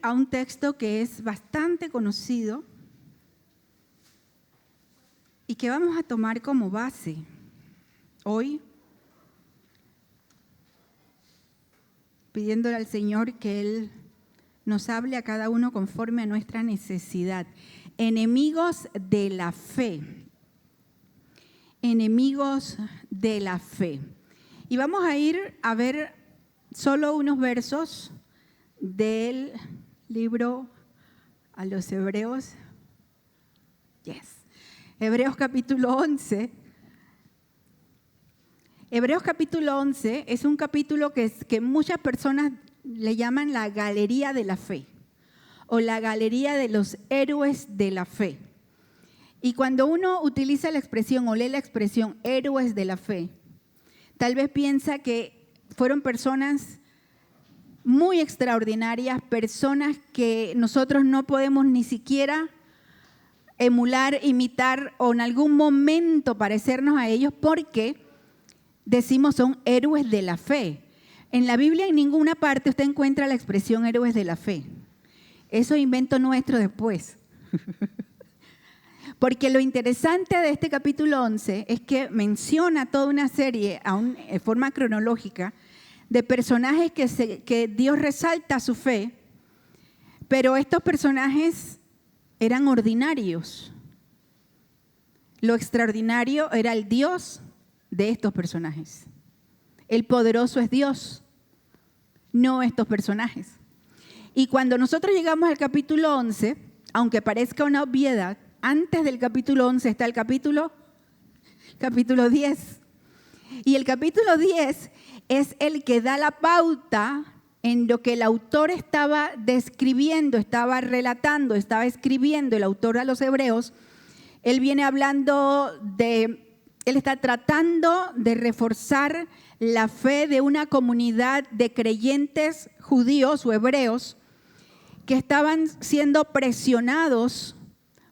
a un texto que es bastante conocido y que vamos a tomar como base hoy, pidiéndole al Señor que Él nos hable a cada uno conforme a nuestra necesidad. Enemigos de la fe. Enemigos de la fe. Y vamos a ir a ver solo unos versos del libro a los Hebreos. Hebreos capítulo 11. Hebreos capítulo 11 es un capítulo que muchas personas le llaman la galería de la fe o la galería de los héroes de la fe. Y cuando uno utiliza la expresión o lee la expresión héroes de la fe, tal vez piensa que fueron personas muy extraordinarias, personas que nosotros no podemos ni siquiera emular, imitar o en algún momento parecernos a ellos porque decimos son héroes de la fe. En la Biblia en ninguna parte usted encuentra la expresión héroes de la fe. Eso es invento nuestro después. Porque lo interesante de este capítulo 11 es que menciona toda una serie, aún en forma cronológica, de personajes que Dios resalta su fe, pero estos personajes eran ordinarios. Lo extraordinario era el Dios de estos personajes. El poderoso es Dios, no estos personajes. Y cuando nosotros llegamos al capítulo 11, aunque parezca una obviedad, antes del capítulo 11 está el capítulo 10. Y el capítulo 10 es el que da la pauta en lo que el autor estaba describiendo, estaba relatando, estaba escribiendo, el autor a los Hebreos. Él viene hablando él está tratando de reforzar la fe de una comunidad de creyentes judíos o hebreos que estaban siendo presionados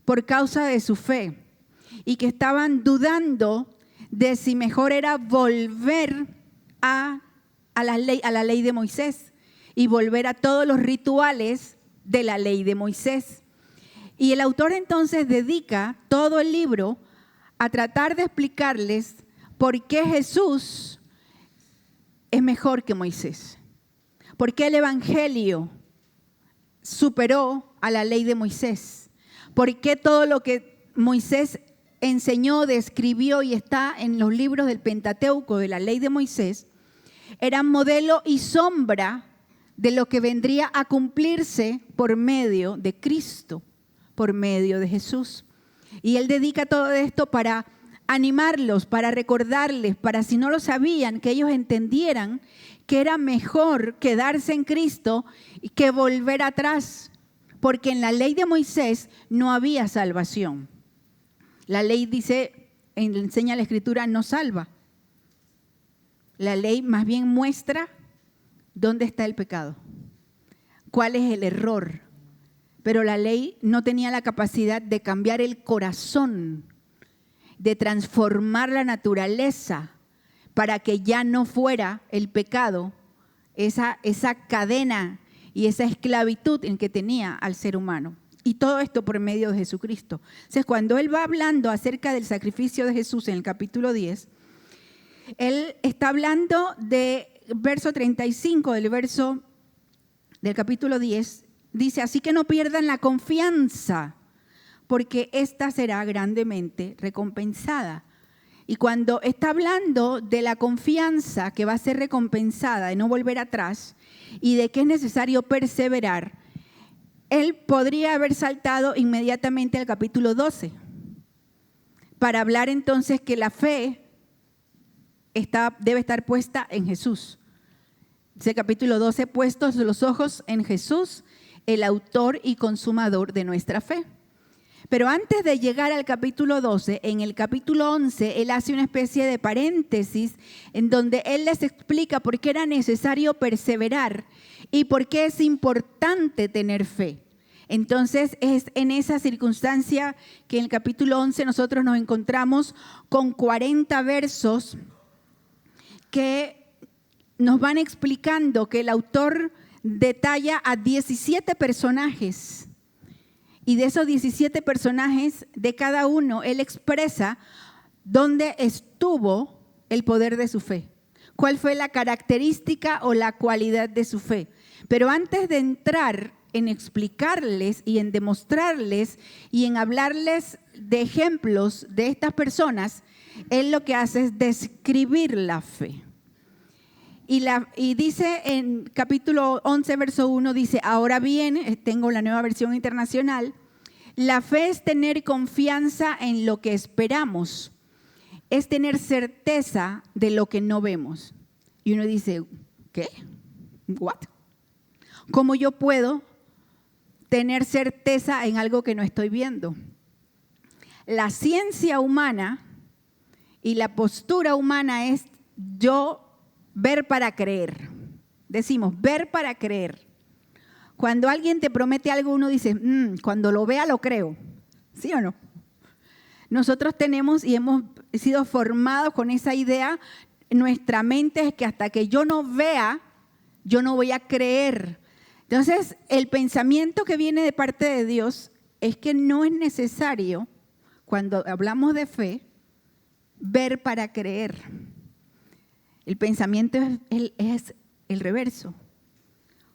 por causa de su fe y que estaban dudando de si mejor era volver a la ley de Moisés y volver a todos los rituales de la ley de Moisés. Y el autor entonces dedica todo el libro a tratar de explicarles por qué Jesús es mejor que Moisés, por qué el Evangelio superó a la ley de Moisés, por qué todo lo que Moisés enseñó, describió y está en los libros del Pentateuco de la ley de Moisés, era modelo y sombra de lo que vendría a cumplirse por medio de Cristo, por medio de Jesús. Y él dedica todo esto para animarlos, para recordarles, para si no lo sabían, que ellos entendieran que era mejor quedarse en Cristo que volver atrás, porque en la ley de Moisés no había salvación. La ley dice, enseña la Escritura, no salva. La ley más bien muestra dónde está el pecado, cuál es el error. Pero la ley no tenía la capacidad de cambiar el corazón, de transformar la naturaleza para que ya no fuera el pecado, esa cadena y esa esclavitud en que tenía al ser humano. Y todo esto por medio de Jesucristo. Entonces, cuando él va hablando acerca del sacrificio de Jesús en el capítulo 10, él está hablando de verso 35 del capítulo 10, dice, así que no pierdan la confianza, porque ésta será grandemente recompensada. Y cuando está hablando de la confianza que va a ser recompensada, de no volver atrás, y de que es necesario perseverar, él podría haber saltado inmediatamente al capítulo 12, para hablar entonces que la fe debe estar puesta en Jesús. Dice capítulo 12, puestos los ojos en Jesús, el autor y consumador de nuestra fe. Pero antes de llegar al capítulo 12, en el capítulo 11, él hace una especie de paréntesis en donde él les explica por qué era necesario perseverar y por qué es importante tener fe. Entonces es en esa circunstancia que en el capítulo 11 nosotros nos encontramos con 40 versos que nos van explicando que el autor detalla a 17 personajes. Y de esos 17 personajes, de cada uno, él expresa dónde estuvo el poder de su fe. Cuál fue la característica o la cualidad de su fe. Pero antes de entrar en explicarles y en demostrarles y en hablarles de ejemplos de estas él lo que hace es describir la fe. Y dice en capítulo 11, verso 1, dice, ahora bien, tengo la nueva versión internacional, la fe es tener confianza en lo que esperamos, es tener certeza de lo que no vemos. Y uno dice, ¿qué? ¿What? ¿Cómo yo puedo tener certeza en algo que no estoy viendo? La ciencia humana y la postura humana es yo ver para creer. Decimos, ver para creer. Cuando alguien te promete algo, uno dice, cuando lo vea lo creo. ¿Sí o no? Nosotros tenemos y hemos sido formados con esa idea. Nuestra mente es que hasta que yo no vea, yo no voy a creer. Entonces, el pensamiento que viene de parte de Dios es que no es necesario, cuando hablamos de fe, ver para creer. El pensamiento es el reverso.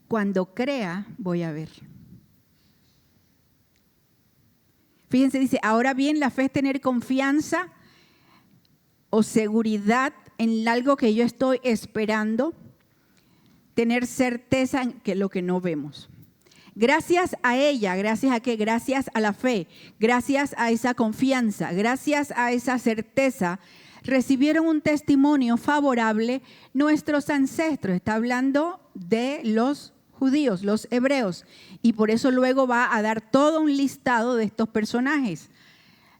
Cuando crea, voy a ver. Fíjense, dice, ahora bien, la fe es tener confianza o seguridad en algo que yo estoy esperando, tener certeza en que lo que no vemos. Gracias a ella, ¿gracias a qué? Gracias a la fe, gracias a esa confianza, gracias a esa certeza, recibieron un testimonio favorable nuestros ancestros. Está hablando de los judíos, los hebreos, y por eso luego va a dar todo un listado de estos personajes.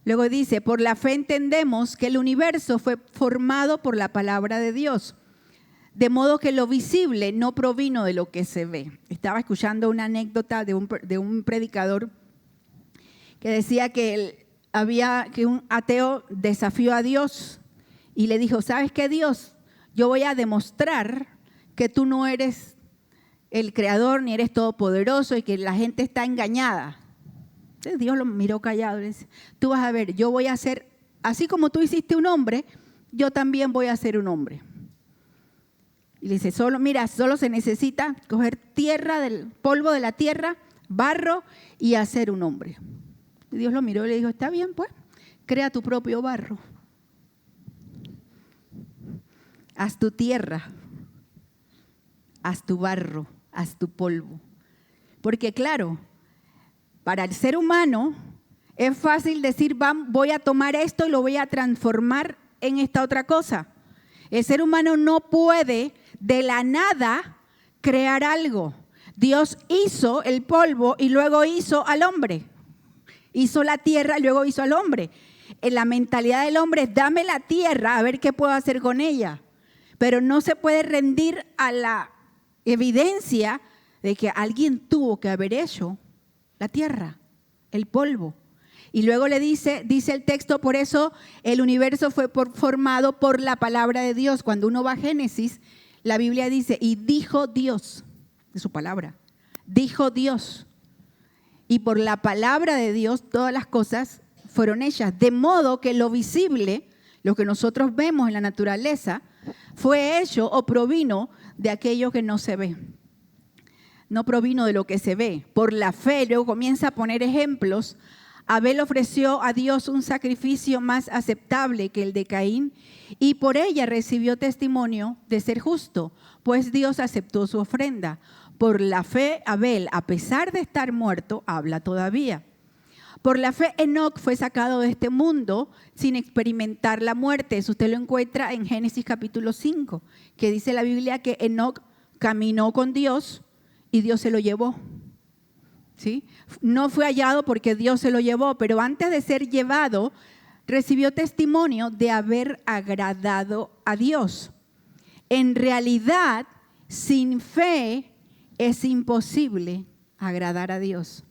Luego dice, por la fe entendemos que el universo fue formado por la palabra de Dios, de modo que lo visible no provino de lo que se ve. Estaba escuchando una anécdota de un predicador que decía que un ateo desafió a Dios y le dijo, ¿sabes qué, Dios? Yo voy a demostrar que tú no eres el creador ni eres todopoderoso y que la gente está engañada. Entonces Dios lo miró callado y le dice, tú vas a ver, yo voy a hacer, así como tú hiciste un hombre, yo también voy a hacer un hombre. Y le dice, solo se necesita coger tierra, del polvo de la tierra, barro y hacer un hombre. Y Dios lo miró y le dijo, está bien pues, crea tu propio barro. Haz tu tierra, haz tu barro, haz tu polvo. Porque claro, para el ser humano es fácil decir, voy a tomar esto y lo voy a transformar en esta otra cosa. El ser humano no puede de la nada crear algo. Dios hizo el polvo y luego hizo al hombre. Hizo la tierra y luego hizo al hombre. En la mentalidad del hombre es dame la tierra a ver qué puedo hacer con ella. Pero no se puede rendir a la evidencia de que alguien tuvo que haber hecho la tierra, el polvo. Y luego le dice el texto, por eso el universo fue formado por la palabra de Dios. Cuando uno va a Génesis, la Biblia dice, y dijo Dios, de su palabra, dijo Dios. Y por la palabra de Dios todas las cosas fueron hechas. De modo que lo visible, lo que nosotros vemos en la naturaleza, fue hecho o provino de aquello que no se ve. No provino de lo que se ve. Por la fe, luego comienza a poner ejemplos. Abel ofreció a Dios un sacrificio más aceptable que el de Caín y por ella recibió testimonio de ser justo, pues Dios aceptó su ofrenda. Por la fe, Abel, a pesar de estar muerto, habla todavía. Por la fe, Enoc fue sacado de este mundo sin experimentar la muerte. Eso usted lo encuentra en Génesis capítulo 5, que dice la Biblia que Enoc caminó con Dios y Dios se lo llevó. ¿Sí? No fue hallado porque Dios se lo llevó, pero antes de ser llevado, recibió testimonio de haber agradado a Dios. En realidad, sin fe es imposible agradar a Dios,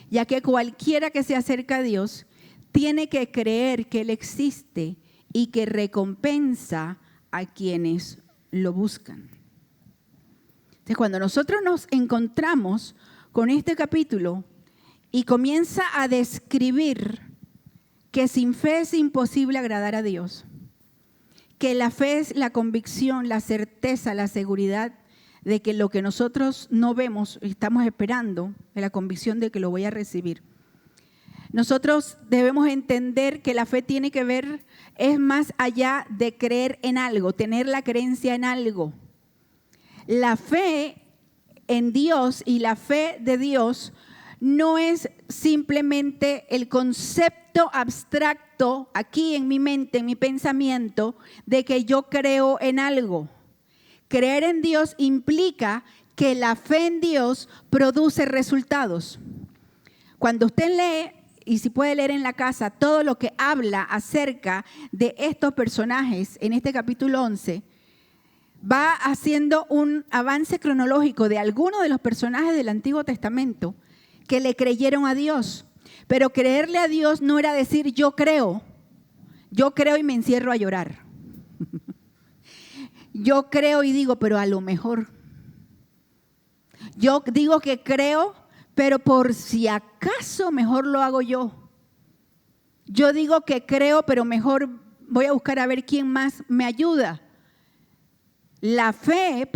ya que cualquiera que se acerca a Dios tiene que creer que Él existe y que recompensa a quienes lo buscan. Entonces, cuando nosotros nos encontramos con este capítulo y comienza a describir que sin fe es imposible agradar a Dios, que la fe es la convicción, la certeza, la seguridad de que lo que nosotros no vemos, estamos esperando, es la convicción de que lo voy a recibir. Nosotros debemos entender que la fe tiene que ver, es más allá de creer en algo, tener la creencia en algo. La fe en Dios y la fe de Dios no es simplemente el concepto abstracto aquí en mi mente, en mi pensamiento, de que yo creo en algo. Creer en Dios implica que la fe en Dios produce resultados. Cuando usted lee, y si puede leer en la casa, todo lo que habla acerca de estos personajes en este capítulo 11, va haciendo un avance cronológico de algunos de los personajes del Antiguo Testamento que le creyeron a Dios. Pero creerle a Dios no era decir yo creo y me encierro a llorar. Yo creo y digo, pero a lo mejor. Yo digo que creo, pero por si acaso mejor lo hago yo. Yo digo que creo, pero mejor voy a buscar a ver quién más me ayuda. La fe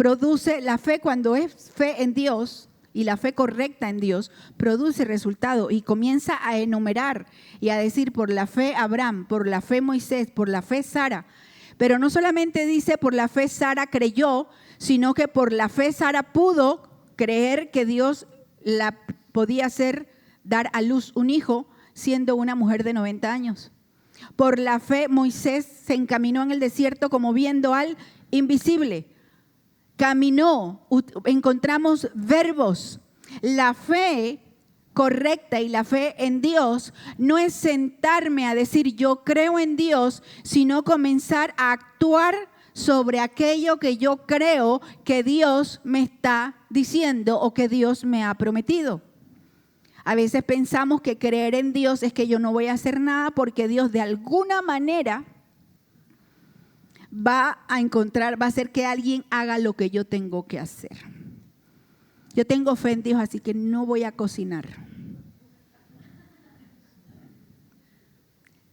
cuando es fe en Dios y la fe correcta en Dios, produce resultado y comienza a enumerar y a decir por la fe Abraham, por la fe Moisés, por la fe Sara. Pero no solamente dice por la fe Sara creyó, sino que por la fe Sara pudo creer que Dios la podía hacer dar a luz un hijo siendo una mujer de 90 años. Por la fe Moisés se encaminó en el desierto como viendo al invisible. Caminó, encontramos verbos. La fe correcta y la fe en Dios no es sentarme a decir yo creo en Dios, sino comenzar a actuar sobre aquello que yo creo que Dios me está diciendo o que Dios me ha prometido. A veces pensamos que creer en Dios es que yo no voy a hacer nada porque Dios de alguna manera va a hacer que alguien haga lo que yo tengo que hacer. Yo tengo fe en Dios, así que no voy a cocinar.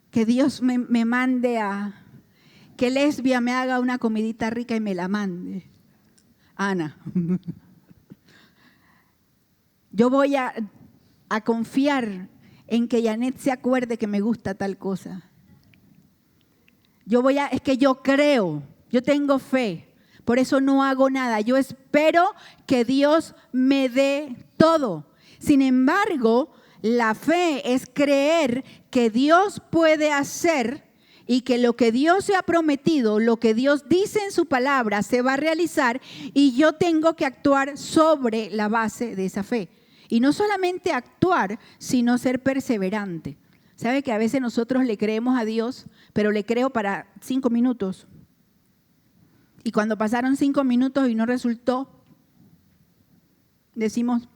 Que Dios me mande que Lesbia me haga una comidita rica y me la mande. Ana. Yo voy a confiar en que Janet se acuerde que me gusta tal cosa. Es que yo creo, yo tengo fe, por eso no hago nada. Yo espero que Dios me dé todo. Sin embargo, la fe es creer que Dios puede hacer y que lo que Dios se ha prometido, lo que Dios dice en su palabra, se va a realizar y yo tengo que actuar sobre la base de esa fe. Y no solamente actuar, sino ser perseverante. ¿Sabe que a veces nosotros le creemos a Dios, pero le creo para 5 minutos? Y cuando pasaron 5 minutos y no resultó, decimos,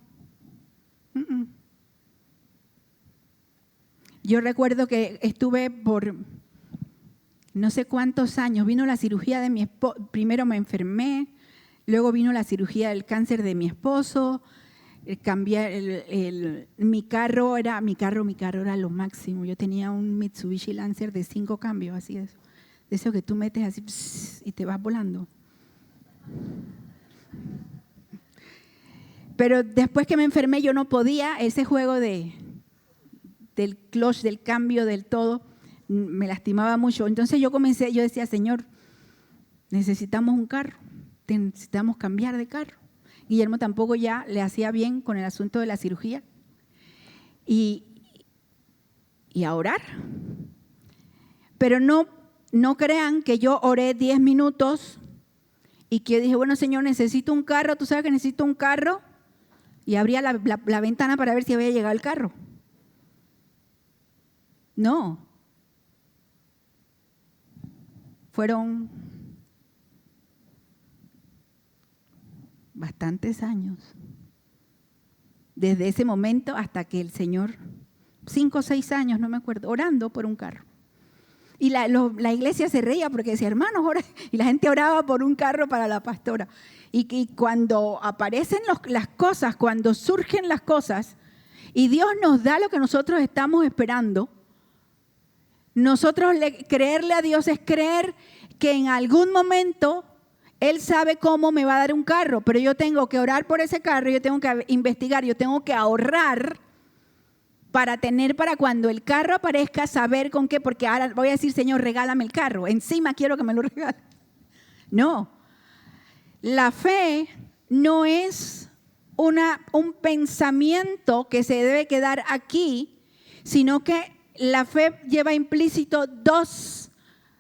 Yo recuerdo que estuve por no sé cuántos años, vino la cirugía de mi esposo, primero me enfermé, luego vino la cirugía del cáncer de mi esposo, mi carro era lo máximo. Yo tenía un Mitsubishi Lancer de 5 cambios, así es, de eso que tú metes así y te vas volando. Pero después que me enfermé yo no podía, ese juego del clutch, del cambio, del todo, me lastimaba mucho. Entonces yo decía, Señor, necesitamos un carro, necesitamos cambiar de carro. Guillermo tampoco ya le hacía bien con el asunto de la cirugía. Y a orar. Pero no crean que yo oré 10 minutos y que dije, bueno, Señor, necesito un carro. ¿Tú sabes que necesito un carro? Y abría la ventana para ver si había llegado el carro. No. Fueron bastantes años. Desde ese momento hasta que el Señor, 5 o 6 años, no me acuerdo, orando por un carro. Y la iglesia se reía porque decía, hermanos, ora. Y la gente oraba por un carro para la pastora. Y cuando aparecen las cosas, cuando surgen las cosas, y Dios nos da lo que nosotros estamos esperando, nosotros creerle a Dios es creer que en algún momento Él sabe cómo me va a dar un carro, pero yo tengo que orar por ese carro, yo tengo que investigar, yo tengo que ahorrar para tener para cuando el carro aparezca, saber con qué, porque ahora voy a decir, Señor, regálame el carro, encima quiero que me lo regale. No, la fe no es un pensamiento que se debe quedar aquí, sino que la fe lleva implícito dos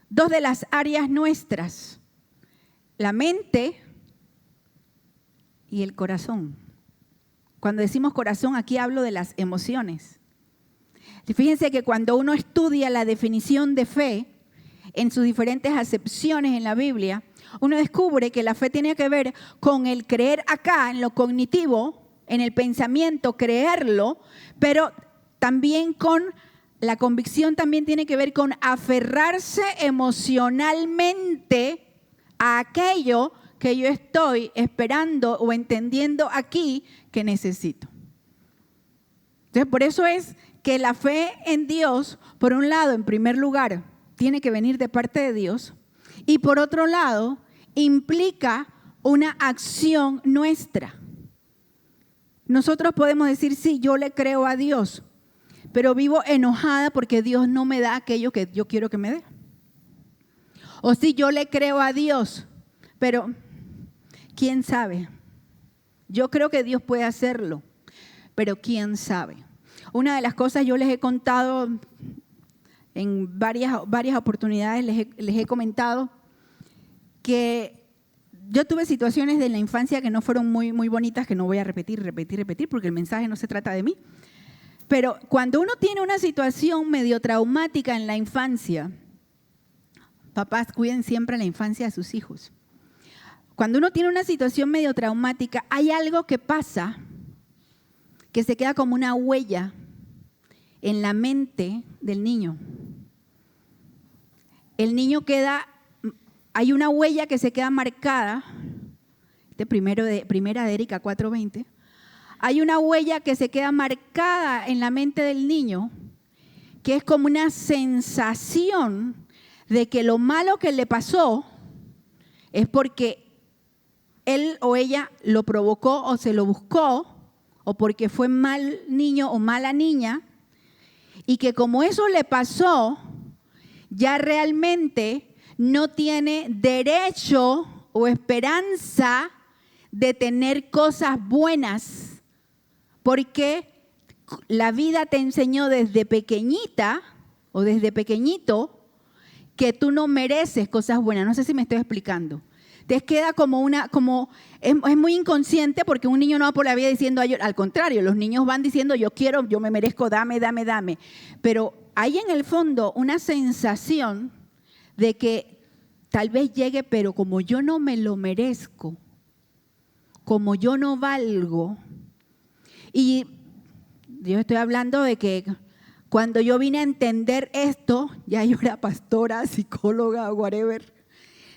de las áreas nuestras, la mente y el corazón. Cuando decimos corazón, aquí hablo de las emociones. Fíjense que cuando uno estudia la definición de fe en sus diferentes acepciones en la Biblia, uno descubre que la fe tiene que ver con el creer acá, en lo cognitivo, en el pensamiento, creerlo, pero también con la convicción también tiene que ver con aferrarse emocionalmente a aquello que yo estoy esperando o entendiendo aquí que necesito. Entonces, por eso es que la fe en Dios, por un lado, en primer lugar, tiene que venir de parte de Dios, y por otro lado, implica una acción nuestra. Nosotros podemos decir, sí, yo le creo a Dios, pero vivo enojada porque Dios no me da aquello que yo quiero que me dé. O sí, yo le creo a Dios, pero ¿quién sabe? Yo creo que Dios puede hacerlo, pero ¿quién sabe? Una de las cosas yo les he contado en varias oportunidades, les he comentado que yo tuve situaciones de la infancia que no fueron muy bonitas, que no voy a repetir, porque el mensaje no se trata de mí. Pero cuando uno tiene una situación medio traumática en la infancia, papás, cuiden siempre la infancia de sus hijos. Cuando uno tiene una situación medio traumática, hay algo que pasa que se queda como una huella en la mente del niño. El niño hay una huella que se queda marcada, primera de Erika 4:20, hay una huella que se queda marcada en la mente del niño, que es como una sensación de que lo malo que le pasó es porque él o ella lo provocó o se lo buscó, o porque fue mal niño o mala niña, y que como eso le pasó, ya realmente no tiene derecho o esperanza de tener cosas buenas, porque la vida te enseñó desde pequeñita o desde pequeñito que tú no mereces cosas buenas. No sé si me estoy explicando. Te queda es muy inconsciente, porque un niño no va por la vida diciendo, al contrario, los niños van diciendo, yo quiero, yo me merezco, dame. Pero hay en el fondo una sensación de que tal vez llegue, pero como yo no me lo merezco, como yo no valgo. Y yo estoy hablando de que cuando yo vine a entender esto, ya yo era pastora, psicóloga, whatever,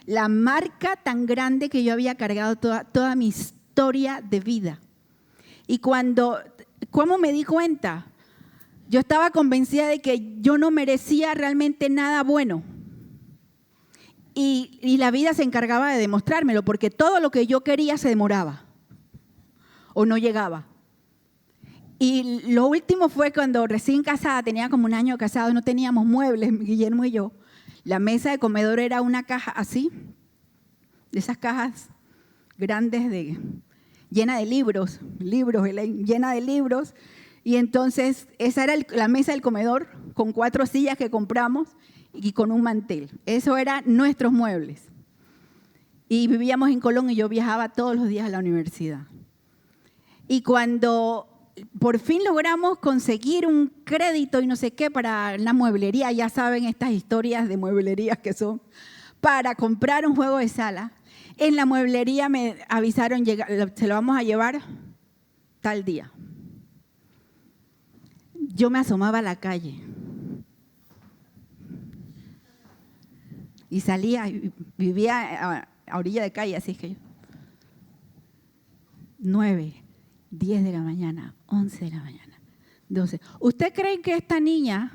la marca tan grande que yo había cargado toda mi historia de vida. Y ¿cómo me di cuenta? Yo estaba convencida de que yo no merecía realmente nada bueno. Y la vida se encargaba de demostrármelo, porque todo lo que yo quería se demoraba o no llegaba. Y lo último fue cuando recién casada, tenía como un año casado, no teníamos muebles, Guillermo y yo. La mesa de comedor era una caja así, de esas cajas grandes llena de libros, llena de libros. Y entonces esa era la mesa del comedor con 4 sillas que compramos y con un mantel. Eso eran nuestros muebles. Y vivíamos en Colón y yo viajaba todos los días a la universidad. Y cuando por fin logramos conseguir un crédito y no sé qué para la mueblería, ya saben estas historias de mueblerías que son, para comprar un juego de sala, en la mueblería me avisaron, se lo vamos a llevar tal día. Yo me asomaba a la calle. Y salía, vivía a orilla de calle, así es que 9, 10 de la mañana, 11 de la mañana, 12. ¿Usted cree que esta niña,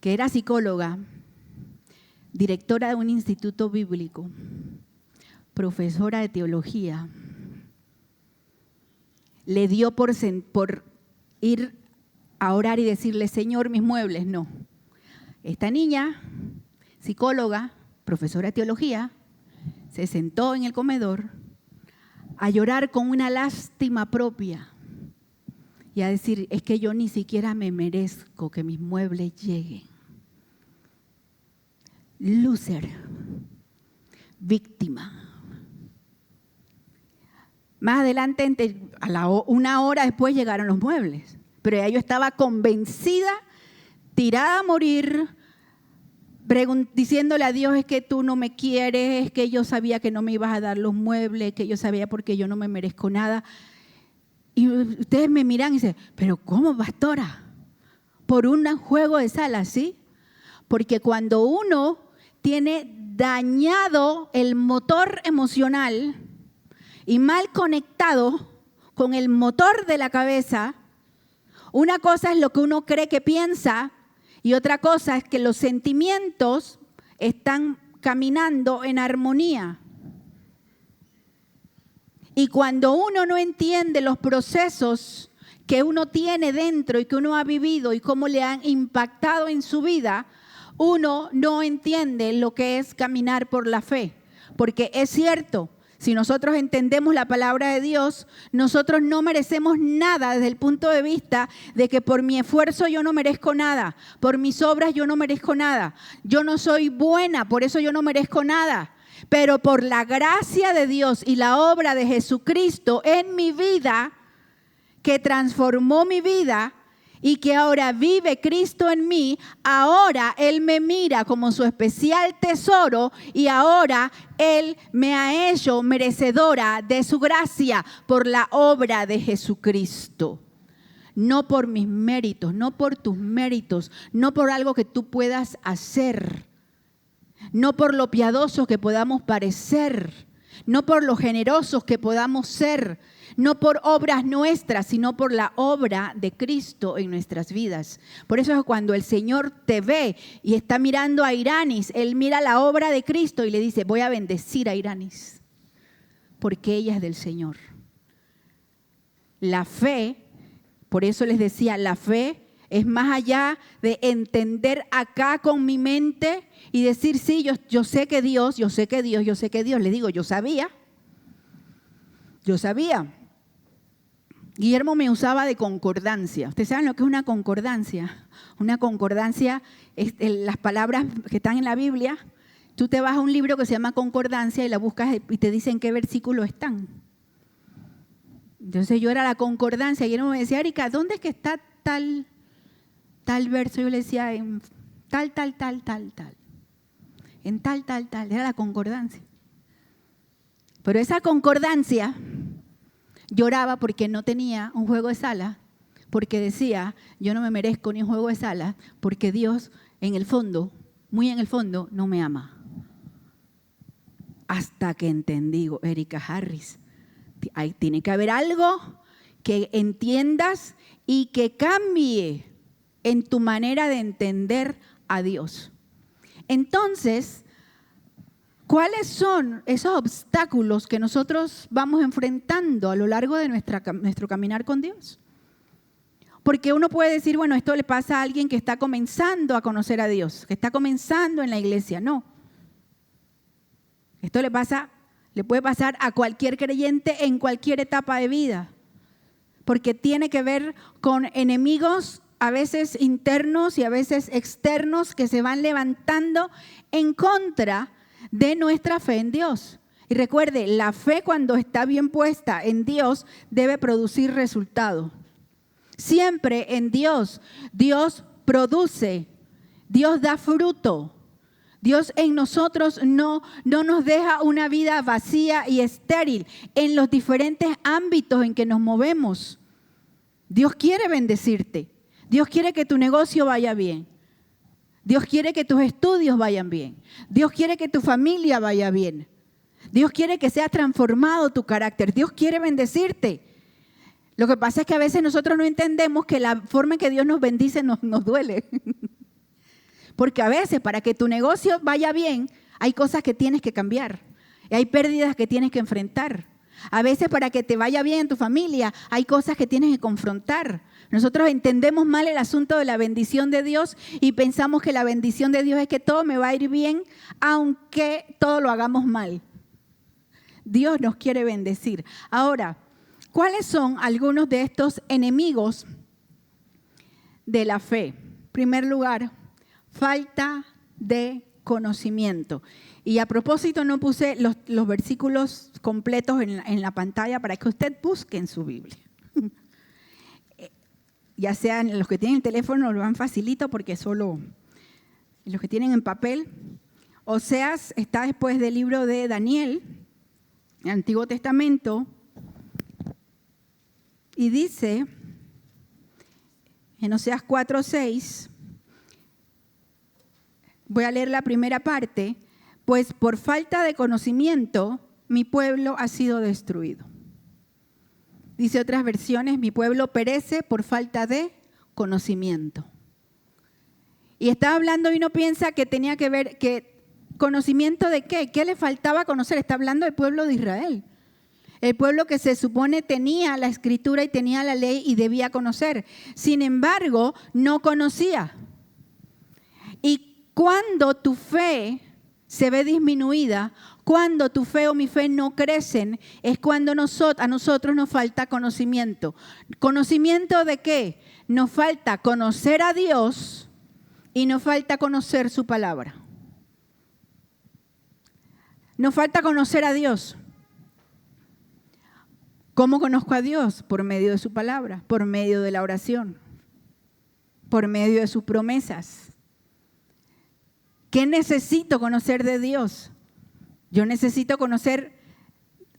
que era psicóloga, directora de un instituto bíblico, profesora de teología, le dio por ir a orar y decirle, Señor, mis muebles? No. Esta niña, psicóloga, profesora de teología, se sentó en el comedor a llorar con una lástima propia y a decir, es que yo ni siquiera me merezco que mis muebles lleguen. Loser, víctima. Más adelante, una hora después, llegaron los muebles. Pero ella, yo estaba convencida, tirada a morir, diciéndole a Dios, es que tú no me quieres, es que yo sabía que no me ibas a dar los muebles, que yo sabía porque yo no me merezco nada. Y ustedes me miran y dicen, pero ¿cómo, pastora? Por un juego de sala, ¿sí? Porque cuando uno tiene dañado el motor emocional y mal conectado con el motor de la cabeza, una cosa es lo que uno cree que piensa y otra cosa es que los sentimientos están caminando en armonía. Y cuando uno no entiende los procesos que uno tiene dentro y que uno ha vivido y cómo le han impactado en su vida, uno no entiende lo que es caminar por la fe. Porque es cierto, si nosotros entendemos la palabra de Dios, nosotros no merecemos nada desde el punto de vista de que por mi esfuerzo yo no merezco nada, por mis obras yo no merezco nada, yo no soy buena, por eso yo no merezco nada. Pero por la gracia de Dios y la obra de Jesucristo en mi vida, que transformó mi vida y que ahora vive Cristo en mí, ahora Él me mira como su especial tesoro y ahora Él me ha hecho merecedora de su gracia por la obra de Jesucristo. No por mis méritos, no por tus méritos, no por algo que tú puedas hacer. No por lo piadosos que podamos parecer, no por lo generosos que podamos ser, no por obras nuestras, sino por la obra de Cristo en nuestras vidas. Por eso es cuando el Señor te ve y está mirando a Iranis, Él mira la obra de Cristo y le dice, voy a bendecir a Iranis, porque ella es del Señor. La fe, por eso les decía, la fe es más allá de entender acá con mi mente y decir, sí, yo sé que Dios. Les digo, yo sabía. Guillermo me usaba de concordancia. ¿Ustedes saben lo que es una concordancia? Una concordancia es las palabras que están en la Biblia. Tú te vas a un libro que se llama Concordancia y la buscas y te dicen qué versículo están. Entonces yo era la concordancia. Guillermo me decía, Erika, ¿dónde es que está tal verso? Yo le decía, en tal. En tal. Era la concordancia. Pero esa concordancia lloraba porque no tenía un juego de sala, porque decía, yo no me merezco ni un juego de sala, porque Dios en el fondo, muy en el fondo, no me ama. Hasta que entendí, Erika Harris, tiene que haber algo que entiendas y que cambie en tu manera de entender a Dios. Entonces, ¿cuáles son esos obstáculos que nosotros vamos enfrentando a lo largo de nuestro caminar con Dios? Porque uno puede decir, bueno, esto le pasa a alguien que está comenzando a conocer a Dios, que está comenzando en la iglesia. No. Esto le puede pasar a cualquier creyente en cualquier etapa de vida, porque tiene que ver con enemigos a veces internos y a veces externos que se van levantando en contra de nuestra fe en Dios. Y recuerde, la fe cuando está bien puesta en Dios debe producir resultados. Siempre en Dios, Dios produce, Dios da fruto. Dios en nosotros no nos deja una vida vacía y estéril en los diferentes ámbitos en que nos movemos. Dios quiere bendecirte. Dios quiere que tu negocio vaya bien. Dios quiere que tus estudios vayan bien. Dios quiere que tu familia vaya bien. Dios quiere que sea transformado tu carácter. Dios quiere bendecirte. Lo que pasa es que a veces nosotros no entendemos que la forma en que Dios nos bendice nos duele. Porque a veces para que tu negocio vaya bien, hay cosas que tienes que cambiar. Hay pérdidas que tienes que enfrentar. A veces para que te vaya bien en tu familia, hay cosas que tienes que confrontar. Nosotros entendemos mal el asunto de la bendición de Dios y pensamos que la bendición de Dios es que todo me va a ir bien, aunque todo lo hagamos mal. Dios nos quiere bendecir. Ahora, ¿cuáles son algunos de estos enemigos de la fe? En primer lugar, falta de conocimiento. Y a propósito no puse los versículos completos en la pantalla para que usted busque en su Biblia. Ya sean los que tienen el teléfono lo van facilito porque solo los que tienen en papel. Oseas está después del libro de Daniel, el Antiguo Testamento, y dice en Oseas 4:6, voy a leer la primera parte, pues por falta de conocimiento mi pueblo ha sido destruido. Dice otras versiones, mi pueblo perece por falta de conocimiento. Y estaba hablando y uno piensa que tenía que ver, que ¿conocimiento de qué? ¿Qué le faltaba conocer? Está hablando del pueblo de Israel. El pueblo que se supone tenía la escritura y tenía la ley y debía conocer. Sin embargo, no conocía. Y cuando tu fe se ve disminuida, cuando tu fe o mi fe no crecen, es cuando a nosotros nos falta conocimiento. ¿Conocimiento de qué? Nos falta conocer a Dios y nos falta conocer su palabra. Nos falta conocer a Dios. ¿Cómo conozco a Dios? Por medio de su palabra, por medio de la oración, por medio de sus promesas. ¿Qué necesito conocer de Dios? Yo necesito conocer,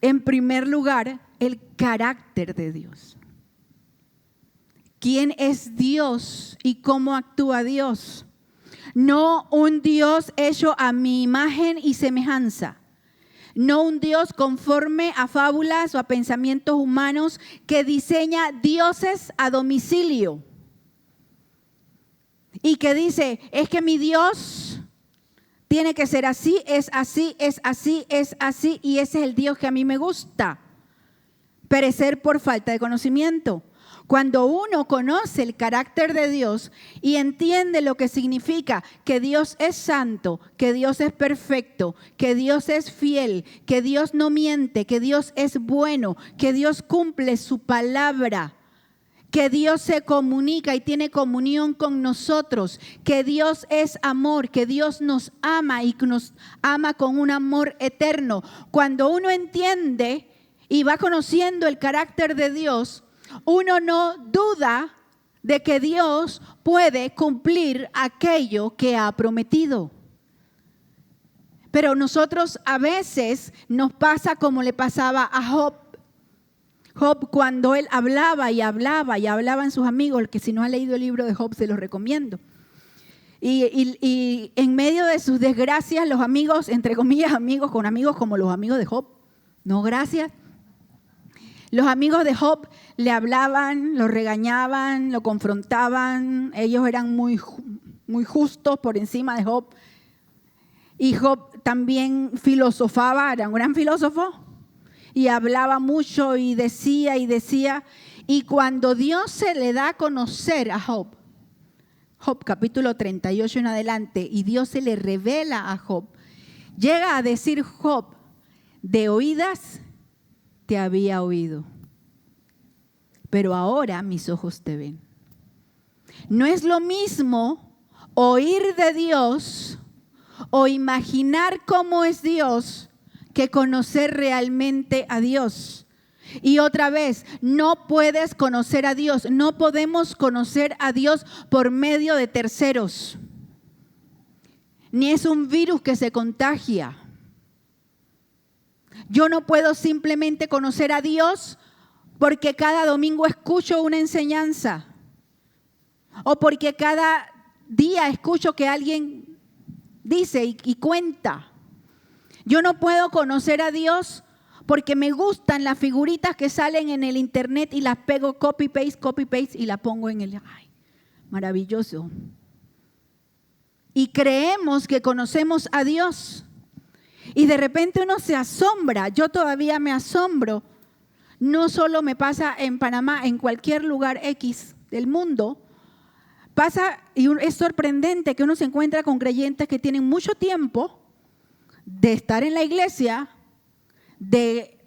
en primer lugar, el carácter de Dios. ¿Quién es Dios y cómo actúa Dios? No un Dios hecho a mi imagen y semejanza. No un Dios conforme a fábulas o a pensamientos humanos que diseña dioses a domicilio. Y que dice, es que mi Dios tiene que ser así, es así, es así, es así, y ese es el Dios que a mí me gusta. Perecer por falta de conocimiento. Cuando uno conoce el carácter de Dios y entiende lo que significa que Dios es santo, que Dios es perfecto, que Dios es fiel, que Dios no miente, que Dios es bueno, que Dios cumple su palabra, que Dios se comunica y tiene comunión con nosotros, que Dios es amor, que Dios nos ama y que nos ama con un amor eterno. Cuando uno entiende y va conociendo el carácter de Dios, uno no duda de que Dios puede cumplir aquello que ha prometido. Pero nosotros a veces nos pasa como le pasaba a Job. Job, cuando él hablaba y hablaba y hablaba en sus amigos, que si no ha leído el libro de Job se los recomiendo. Y en medio de sus desgracias, los amigos, entre comillas amigos, con amigos como los amigos de Job, no gracias. Los amigos de Job le hablaban, lo regañaban, lo confrontaban. Ellos eran muy justos por encima de Job. Y Job también filosofaba, era un gran filósofo. Y hablaba mucho y decía. Y cuando Dios se le da a conocer a Job, Job capítulo 38 en adelante, y Dios se le revela a Job, llega a decir Job, de oídas te había oído, pero ahora mis ojos te ven. No es lo mismo oír de Dios o imaginar cómo es Dios que conocer realmente a Dios. Y otra vez, no puedes conocer a Dios, no podemos conocer a Dios por medio de terceros. Ni es un virus que se contagia. Yo no puedo simplemente conocer a Dios porque cada domingo escucho una enseñanza o porque cada día escucho que alguien dice y cuenta. Yo no puedo conocer a Dios porque me gustan las figuritas que salen en el internet y las pego copy paste y las pongo en el... ¡Ay, maravilloso! Y creemos que conocemos a Dios. Y de repente uno se asombra. Yo todavía me asombro. No solo me pasa en Panamá, en cualquier lugar X del mundo. Pasa y es sorprendente que uno se encuentra con creyentes que tienen mucho tiempo de estar en la iglesia, de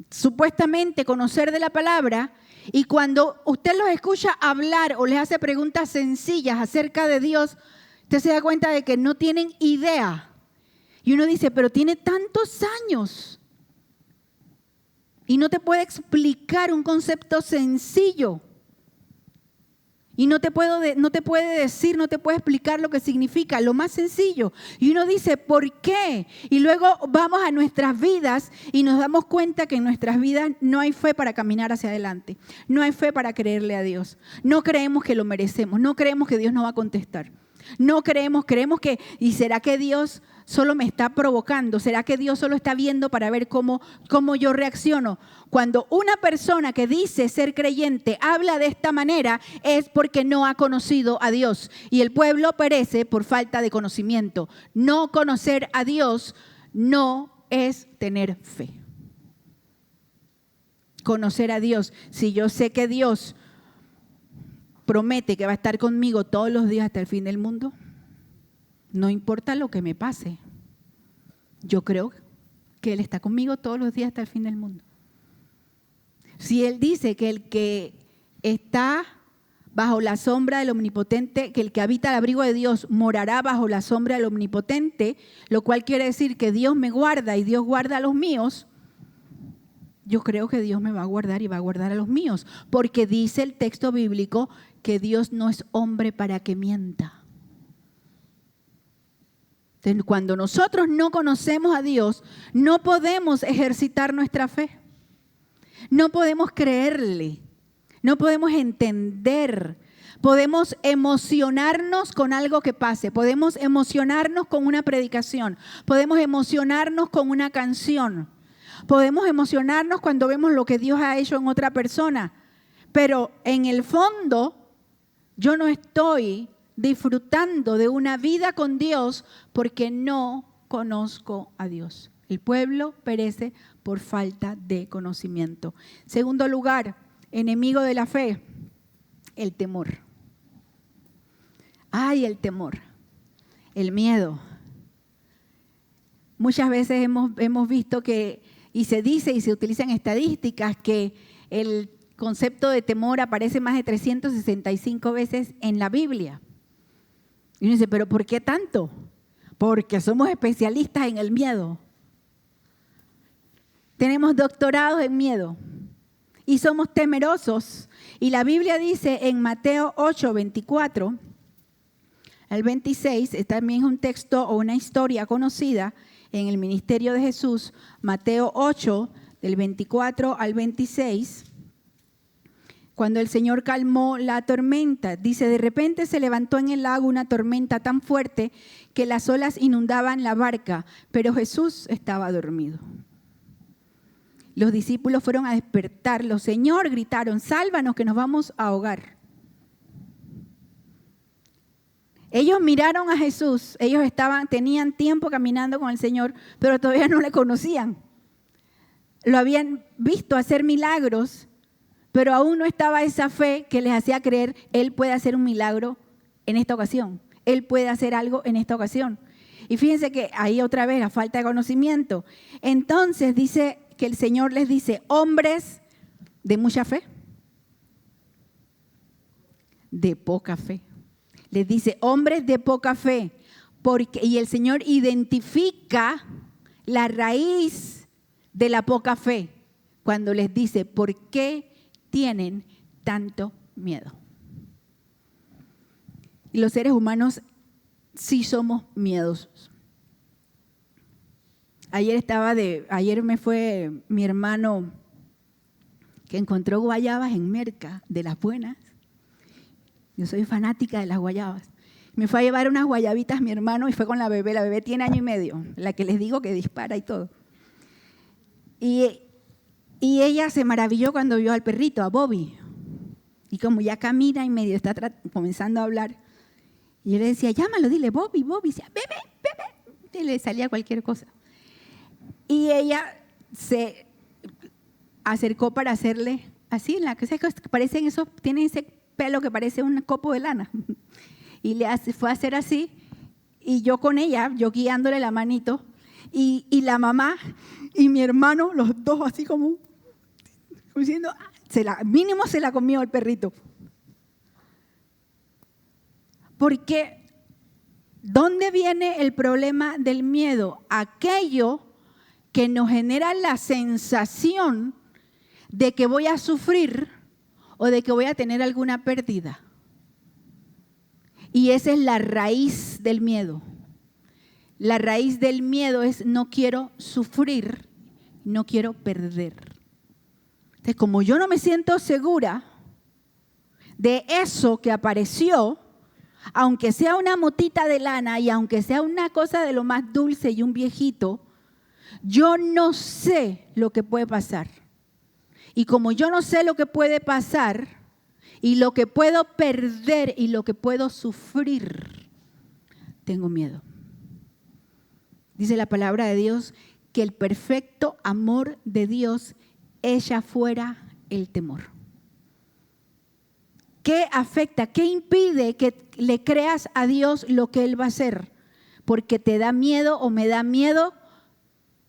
supuestamente conocer de la palabra, y cuando usted los escucha hablar o les hace preguntas sencillas acerca de Dios, usted se da cuenta de que no tienen idea. Y uno dice, pero tiene tantos años y no te puede explicar un concepto sencillo. Y no te puede decir, no te puede explicar lo que significa, lo más sencillo. Y uno dice, ¿por qué? Y luego vamos a nuestras vidas y nos damos cuenta que en nuestras vidas no hay fe para caminar hacia adelante. No hay fe para creerle a Dios. No creemos que lo merecemos. No creemos que Dios nos va a contestar. No creemos que, ¿y será que Dios solo me está provocando? ¿Será que Dios solo está viendo para ver cómo yo reacciono? Cuando una persona que dice ser creyente habla de esta manera es porque no ha conocido a Dios. Y el pueblo perece por falta de conocimiento. No conocer a Dios no es tener fe. Conocer a Dios, si yo sé que Dios promete que va a estar conmigo todos los días hasta el fin del mundo, no importa lo que me pase, yo creo que Él está conmigo todos los días hasta el fin del mundo. Si Él dice que el que está bajo la sombra del Omnipotente, que el que habita al abrigo de Dios morará bajo la sombra del Omnipotente, lo cual quiere decir que Dios me guarda y Dios guarda a los míos, yo creo que Dios me va a guardar y va a guardar a los míos, porque dice el texto bíblico que Dios no es hombre para que mienta. Entonces, cuando nosotros no conocemos a Dios, no podemos ejercitar nuestra fe. No podemos creerle, no podemos entender. Podemos emocionarnos con algo que pase, podemos emocionarnos con una predicación, podemos emocionarnos con una canción, podemos emocionarnos cuando vemos lo que Dios ha hecho en otra persona, pero en el fondo yo no estoy disfrutando de una vida con Dios porque no conozco a Dios. El pueblo perece por falta de conocimiento. Segundo lugar, enemigo de la fe, el temor. Ay, el temor, el miedo. Muchas veces hemos visto que, y se dice y se utilizan estadísticas, que el concepto de temor aparece más de 365 veces en la Biblia. Y uno dice, ¿pero por qué tanto? Porque somos especialistas en el miedo. Tenemos doctorados en miedo y somos temerosos. Y la Biblia dice en Mateo 8, 24 al 26, también es un texto o una historia conocida en el ministerio de Jesús, Mateo 8, del 24 al 26, cuando el Señor calmó la tormenta. Dice, de repente se levantó en el lago una tormenta tan fuerte que las olas inundaban la barca, pero Jesús estaba dormido. Los discípulos fueron a despertarlo. Señor, gritaron, sálvanos que nos vamos a ahogar. Ellos miraron a Jesús, ellos tenían tiempo caminando con el Señor, pero todavía no le conocían. Lo habían visto hacer milagros, pero aún no estaba esa fe que les hacía creer, Él puede hacer un milagro en esta ocasión. Él puede hacer algo en esta ocasión. Y fíjense que ahí otra vez la falta de conocimiento. Entonces dice que el Señor les dice, hombres de mucha fe, de poca fe. Les dice, hombres de poca fe, y el Señor identifica la raíz de la poca fe cuando les dice, ¿por qué tienen tanto miedo? Y los seres humanos sí somos miedosos. Ayer me fue mi hermano que encontró guayabas en Merca, de las buenas. Yo soy fanática de las guayabas. Me fue a llevar unas guayabitas mi hermano y fue con la bebé tiene 1 año y medio, la que les digo que dispara y todo. Y ella se maravilló cuando vio al perrito, a Bobby. Y como ya camina y medio está comenzando a hablar, y yo le decía, llámalo, dile Bobby, Bobby. Y decía, bebé, bebé. Y le salía cualquier cosa. Y ella se acercó para hacerle así, parecen esos, tienen ese pelo que parece un copo de lana. Y fue a hacer así, y yo con ella, yo guiándole la manito, y la mamá y mi hermano, los dos así como diciendo, mínimo se la comió el perrito. Porque, ¿dónde viene el problema del miedo? Aquello que nos genera la sensación de que voy a sufrir o de que voy a tener alguna pérdida. Y esa es la raíz del miedo. La raíz del miedo es no quiero sufrir, no quiero perder. Entonces, como yo no me siento segura de eso que apareció, aunque sea una motita de lana y aunque sea una cosa de lo más dulce y un viejito, yo no sé lo que puede pasar. Y como yo no sé lo que puede pasar, y lo que puedo perder y lo que puedo sufrir, tengo miedo. Dice la palabra de Dios que el perfecto amor de Dios echa fuera el temor. ¿Qué afecta? ¿Qué impide que le creas a Dios lo que Él va a hacer? Porque te da miedo o me da miedo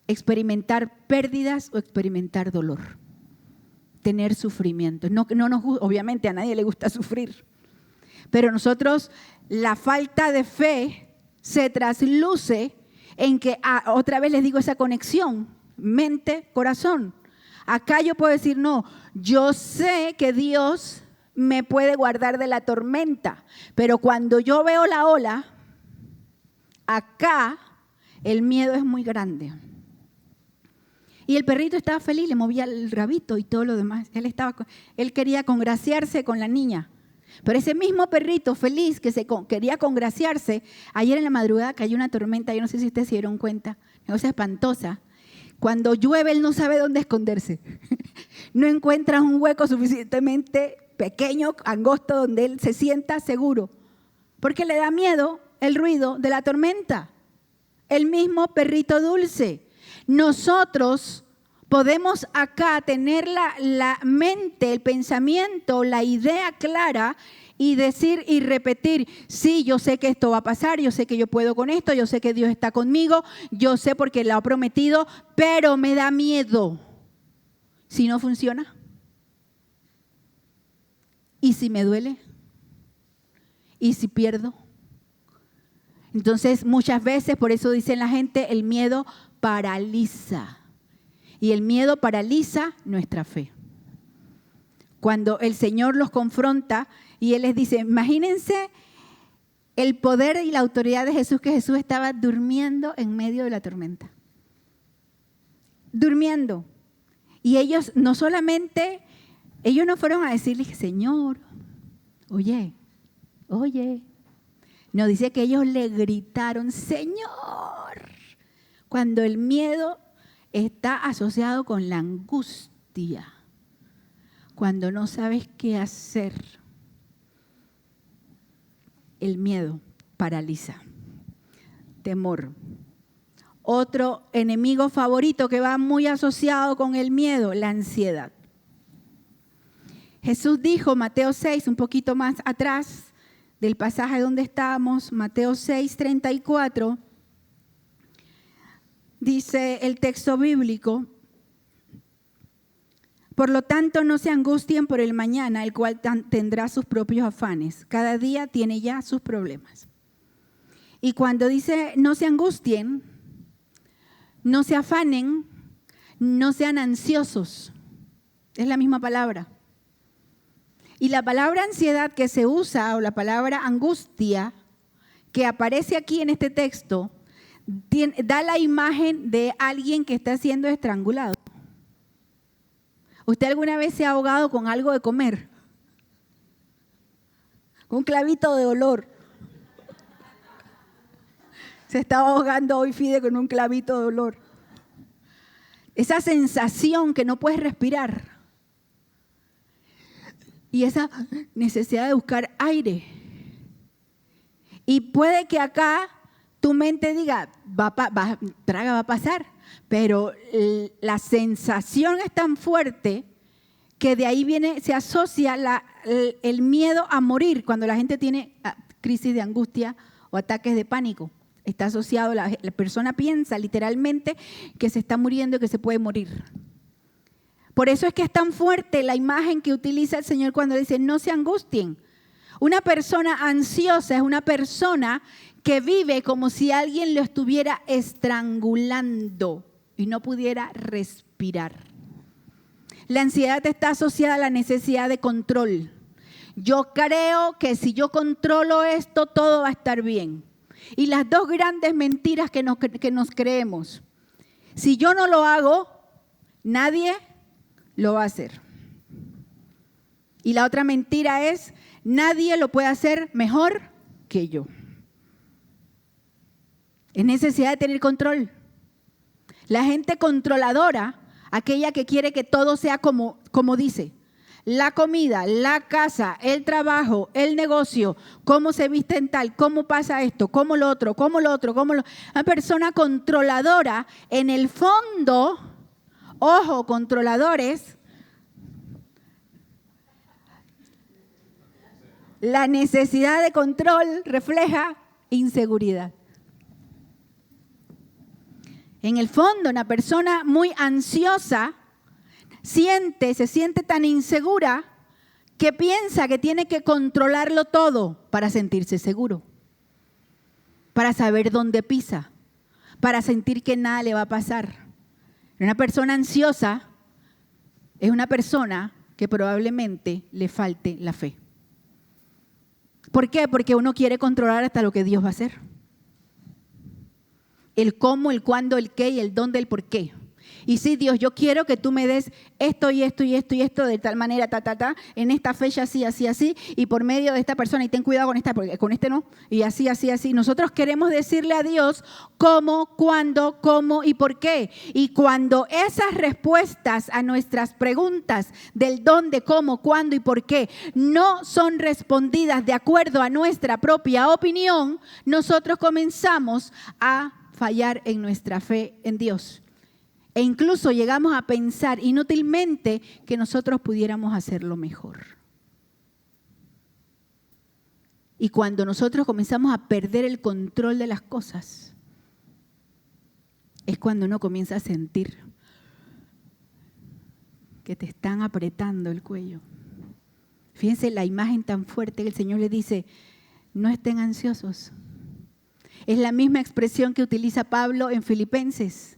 experimentar pérdidas o experimentar dolor. Tener sufrimiento. Obviamente a nadie le gusta sufrir, pero nosotros, la falta de fe se trasluce en que, otra vez les digo, esa conexión mente-corazón. Acá yo puedo decir, no, yo sé que Dios me puede guardar de la tormenta, pero cuando yo veo la ola, acá el miedo es muy grande. Y el perrito estaba feliz, le movía el rabito y todo lo demás. Él quería congraciarse con la niña. Pero ese mismo perrito feliz que quería congraciarse, ayer en la madrugada cayó una tormenta, yo no sé si ustedes se dieron cuenta, una cosa espantosa. Cuando llueve, él no sabe dónde esconderse. No encuentra un hueco suficientemente pequeño, angosto, donde él se sienta seguro. Porque le da miedo el ruido de la tormenta. El mismo perrito dulce. Nosotros podemos acá tener la mente, el pensamiento, la idea clara y decir y repetir, sí, yo sé que esto va a pasar, yo sé que yo puedo con esto, yo sé que Dios está conmigo, yo sé porque lo ha prometido, pero me da miedo. Si no funciona, ¿y si me duele? ¿Y si pierdo? Entonces, muchas veces, por eso dicen la gente, el miedo paraliza. Y el miedo paraliza nuestra fe. Cuando el Señor los confronta y Él les dice, imagínense el poder y la autoridad de Jesús, que Jesús estaba durmiendo en medio de la tormenta. Durmiendo. Y ellos no solamente, ellos no fueron a decirle, Señor, oye. No, dice que ellos le gritaron, Señor. Cuando el miedo está asociado con la angustia, cuando no sabes qué hacer, el miedo paraliza. Temor. Otro enemigo favorito que va muy asociado con el miedo, la ansiedad. Jesús dijo, Mateo 6, un poquito más atrás del pasaje donde estábamos, Mateo 6, 34, dice el texto bíblico, por lo tanto no se angustien por el mañana, el cual tendrá sus propios afanes. Cada día tiene ya sus problemas. Y cuando dice no se angustien, no se afanen, no sean ansiosos. Es la misma palabra. Y la palabra ansiedad que se usa, o la palabra angustia, que aparece aquí en este texto, da la imagen de alguien que está siendo estrangulado. ¿Usted alguna vez se ha ahogado con algo de comer? Un clavito de olor. Se estaba ahogando hoy Fide con un clavito de dolor. Esa sensación que no puedes respirar. Y esa necesidad de buscar aire. Y puede que acá tu mente diga, va a pasar. Pero la sensación es tan fuerte que de ahí se asocia el miedo a morir cuando la gente tiene crisis de angustia o ataques de pánico. Está asociado, la persona piensa literalmente que se está muriendo y que se puede morir. Por eso es que es tan fuerte la imagen que utiliza el Señor cuando dice, no se angustien. Una persona ansiosa es una persona que vive como si alguien lo estuviera estrangulando y no pudiera respirar. La ansiedad está asociada a la necesidad de control. Yo creo que si yo controlo esto, todo va a estar bien. Y las dos grandes mentiras que nos creemos. Si yo no lo hago, nadie lo va a hacer. Y la otra mentira es, nadie lo puede hacer mejor que yo. Es necesidad de tener control. La gente controladora, aquella que quiere que todo sea como dice. La comida, la casa, el trabajo, el negocio, cómo se viste en tal, cómo pasa esto, cómo lo otro. Una persona controladora, en el fondo, ojo, controladores, la necesidad de control refleja inseguridad. En el fondo, una persona muy ansiosa se siente tan insegura que piensa que tiene que controlarlo todo para sentirse seguro, para saber dónde pisa, para sentir que nada le va a pasar. Una persona ansiosa es una persona que probablemente le falte la fe. ¿Por qué? Porque uno quiere controlar hasta lo que Dios va a hacer. El cómo, el cuándo, el qué y el dónde, el por qué. Y sí, Dios, yo quiero que tú me des esto y esto y esto y esto de tal manera, en esta fecha así, y por medio de esta persona, y ten cuidado con esta, porque con este no, y así. Nosotros queremos decirle a Dios cómo, cuándo, cómo y por qué. Y cuando esas respuestas a nuestras preguntas del dónde, cómo, cuándo y por qué no son respondidas de acuerdo a nuestra propia opinión, nosotros comenzamos a fallar en nuestra fe en Dios. E incluso llegamos a pensar inútilmente que nosotros pudiéramos hacerlo mejor. Y cuando nosotros comenzamos a perder el control de las cosas, es cuando uno comienza a sentir que te están apretando el cuello. Fíjense la imagen tan fuerte que el Señor le dice, no estén ansiosos. Es la misma expresión que utiliza Pablo en Filipenses.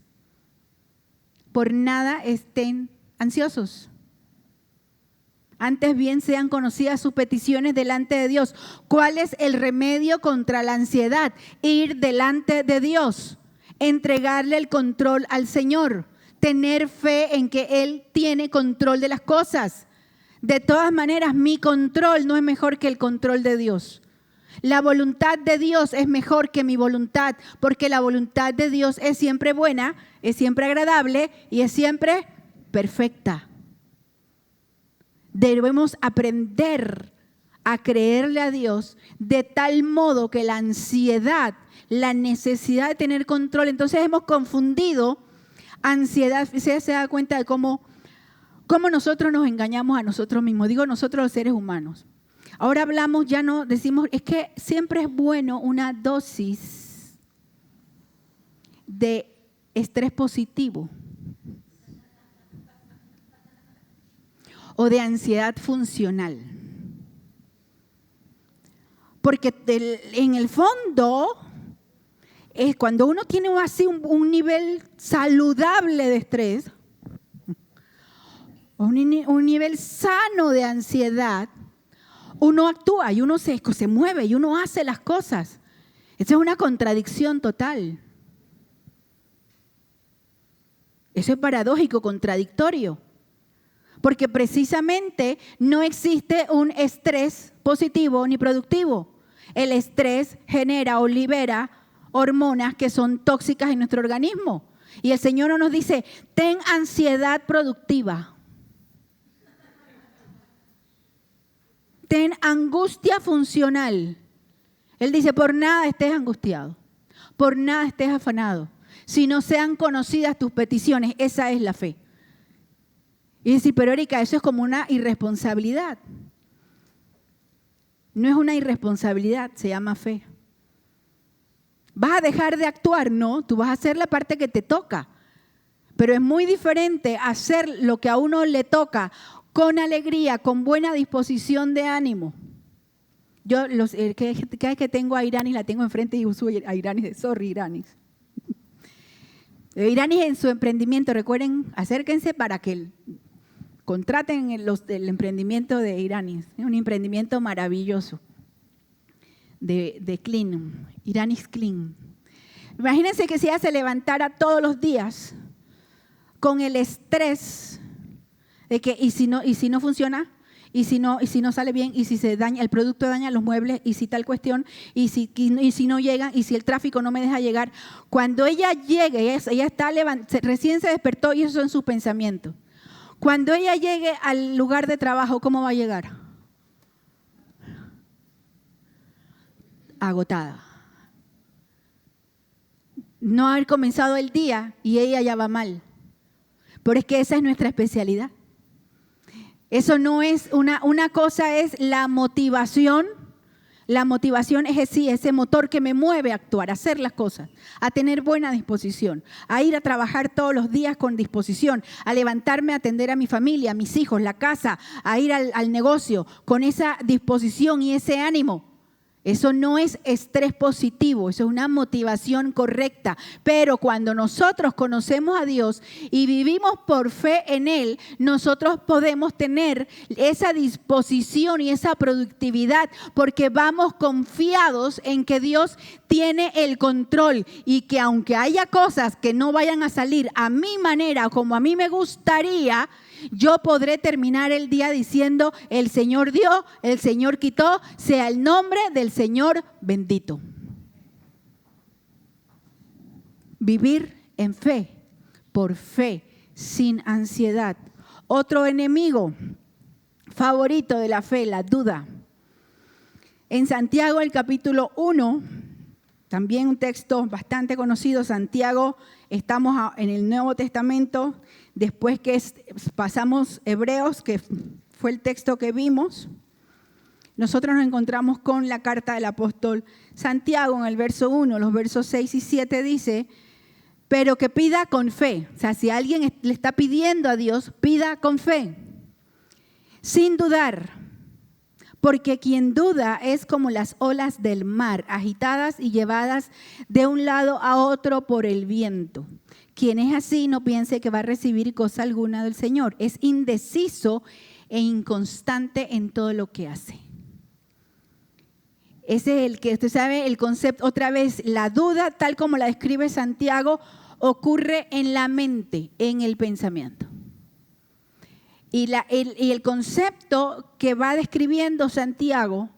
Por nada estén ansiosos. Antes bien sean conocidas sus peticiones delante de Dios. ¿Cuál es el remedio contra la ansiedad? Ir delante de Dios, entregarle el control al Señor, tener fe en que Él tiene control de las cosas. De todas maneras, mi control no es mejor que el control de Dios. La voluntad de Dios es mejor que mi voluntad, porque la voluntad de Dios es siempre buena, es siempre agradable y es siempre perfecta. Debemos aprender a creerle a Dios de tal modo que la ansiedad, la necesidad de tener control, entonces hemos confundido ansiedad. ¿Usted se da cuenta de cómo nosotros nos engañamos a nosotros mismos? Digo nosotros los seres humanos. Ahora hablamos, ya no decimos, es que siempre es bueno una dosis de estrés positivo o de ansiedad funcional. Porque en el fondo, es cuando uno tiene así un nivel saludable de estrés, un nivel sano de ansiedad, uno actúa y uno se mueve y uno hace las cosas. Esa es una contradicción total. Eso es paradójico, contradictorio. Porque precisamente no existe un estrés positivo ni productivo. El estrés genera o libera hormonas que son tóxicas en nuestro organismo. Y el Señor no nos dice, ten ansiedad productiva. Ten angustia funcional. Él dice, por nada estés angustiado, por nada estés afanado. Si no sean conocidas tus peticiones, esa es la fe. Y decir, pero Erika, eso es como una irresponsabilidad. No es una irresponsabilidad, se llama fe. ¿Vas a dejar de actuar? No, tú vas a hacer la parte que te toca. Pero es muy diferente hacer lo que a uno le toca con alegría, con buena disposición de ánimo. Yo cada vez que tengo a Iranis, la tengo enfrente y uso a Iranis, sorry Iranis. Iranis en su emprendimiento, recuerden, acérquense para que contraten el emprendimiento de Iranis. Es un emprendimiento maravilloso de Clean, Iranis Clean. Imagínense que si ella se levantara todos los días con el estrés de que y si no funciona, y si no sale bien, y si se daña, el producto daña los muebles, y si tal cuestión, y si no llegan, y si el tráfico no me deja llegar. Cuando ella llegue, ella está recién se despertó y esos son sus pensamientos. Cuando ella llegue al lugar de trabajo, ¿cómo va a llegar? Agotada. No haber comenzado el día y ella ya va mal. Pero es que esa es nuestra especialidad. Eso no es una cosa, es la motivación. La motivación es sí, ese motor que me mueve a actuar, a hacer las cosas, a tener buena disposición, a ir a trabajar todos los días con disposición, a levantarme a atender a mi familia, a mis hijos, la casa, a ir al negocio con esa disposición y ese ánimo. Eso no es estrés positivo, eso es una motivación correcta. Pero cuando nosotros conocemos a Dios y vivimos por fe en Él, nosotros podemos tener esa disposición y esa productividad porque vamos confiados en que Dios tiene el control y que aunque haya cosas que no vayan a salir a mi manera o como a mí me gustaría, yo podré terminar el día diciendo, el Señor dio, el Señor quitó, sea el nombre del Señor bendito. Vivir en fe, por fe, sin ansiedad. Otro enemigo favorito de la fe, la duda. En Santiago, el capítulo 1, también un texto bastante conocido, Santiago, estamos en el Nuevo Testamento, después que pasamos Hebreos, que fue el texto que vimos, nosotros nos encontramos con la carta del apóstol Santiago en el verso 1, los versos 6 y 7 dice, pero que pida con fe. O sea, si alguien le está pidiendo a Dios, pida con fe, sin dudar, porque quien duda es como las olas del mar, agitadas y llevadas de un lado a otro por el viento. Quien es así no piense que va a recibir cosa alguna del Señor. Es indeciso e inconstante en todo lo que hace. Ese es el que usted sabe, el concepto, otra vez, la duda, tal como la describe Santiago, ocurre en la mente, en el pensamiento. Y el concepto que va describiendo Santiago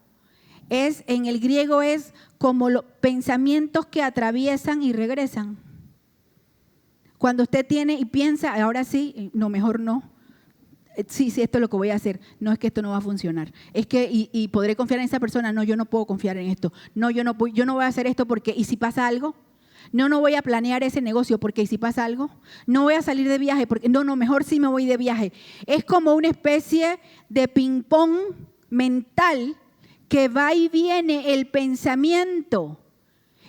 en el griego es como los pensamientos que atraviesan y regresan. Cuando usted tiene y piensa, ahora sí, no, mejor no. Sí, esto es lo que voy a hacer. No, es que esto no va a funcionar. Es que, y podré confiar en esa persona. No, yo no puedo confiar en esto. No, yo no voy a hacer esto porque, ¿y si pasa algo? No voy a planear ese negocio porque, ¿y si pasa algo? No voy a salir de viaje porque, no, mejor sí me voy de viaje. Es como una especie de ping-pong mental que va y viene el pensamiento.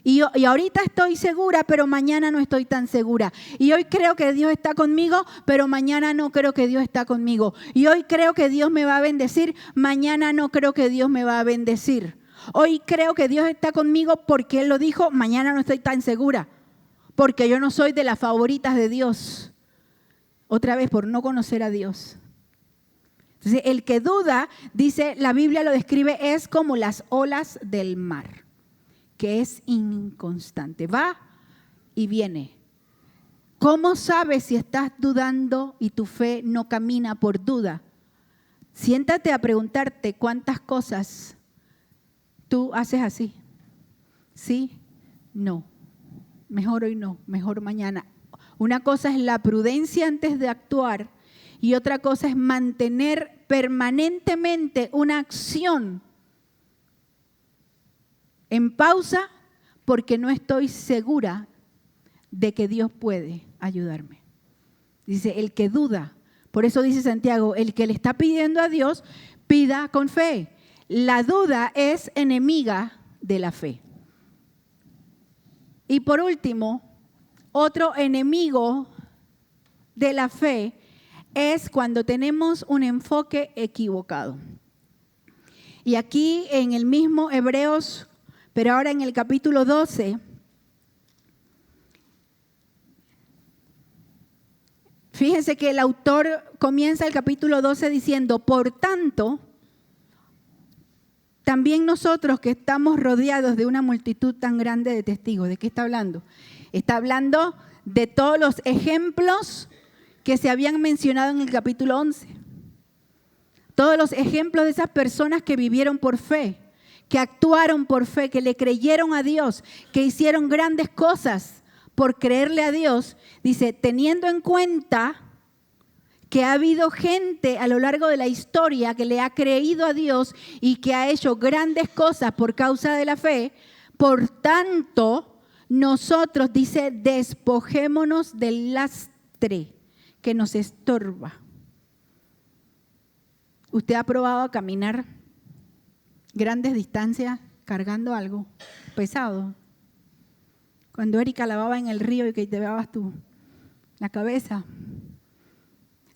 Y ahorita estoy segura, pero mañana no estoy tan segura. Y hoy creo que Dios está conmigo, pero mañana no creo que Dios está conmigo. Y hoy creo que Dios me va a bendecir, mañana no creo que Dios me va a bendecir. Hoy creo que Dios está conmigo porque Él lo dijo, mañana no estoy tan segura. Porque yo no soy de las favoritas de Dios. Otra vez, por no conocer a Dios. Entonces, el que duda, dice, la Biblia lo describe, es como las olas del mar, que es inconstante, va y viene. ¿Cómo sabes si estás dudando y tu fe no camina por duda? Siéntate a preguntarte cuántas cosas tú haces así. ¿Sí? No. mejor hoy no, mejor mañana. Una cosa es la prudencia antes de actuar y otra cosa es mantener permanentemente una acción en pausa porque no estoy segura de que Dios puede ayudarme. Dice, el que duda, por eso dice Santiago, el que le está pidiendo a Dios, pida con fe. La duda es enemiga de la fe. Y por último, otro enemigo de la fe es cuando tenemos un enfoque equivocado. Y aquí en el mismo Hebreos, pero ahora en el capítulo 12, fíjense que el autor comienza el capítulo 12 diciendo, por tanto, también nosotros que estamos rodeados de una multitud tan grande de testigos. ¿De qué está hablando? Está hablando de todos los ejemplos que se habían mencionado en el capítulo 11. Todos los ejemplos de esas personas que vivieron por fe, que actuaron por fe, que le creyeron a Dios, que hicieron grandes cosas por creerle a Dios. Dice, teniendo en cuenta que ha habido gente a lo largo de la historia que le ha creído a Dios y que ha hecho grandes cosas por causa de la fe, por tanto, nosotros, dice, despojémonos del lastre que nos estorba. ¿Usted ha probado caminar grandes distancias cargando algo pesado? Cuando Erika lavaba en el río y que te lavabas tú la cabeza.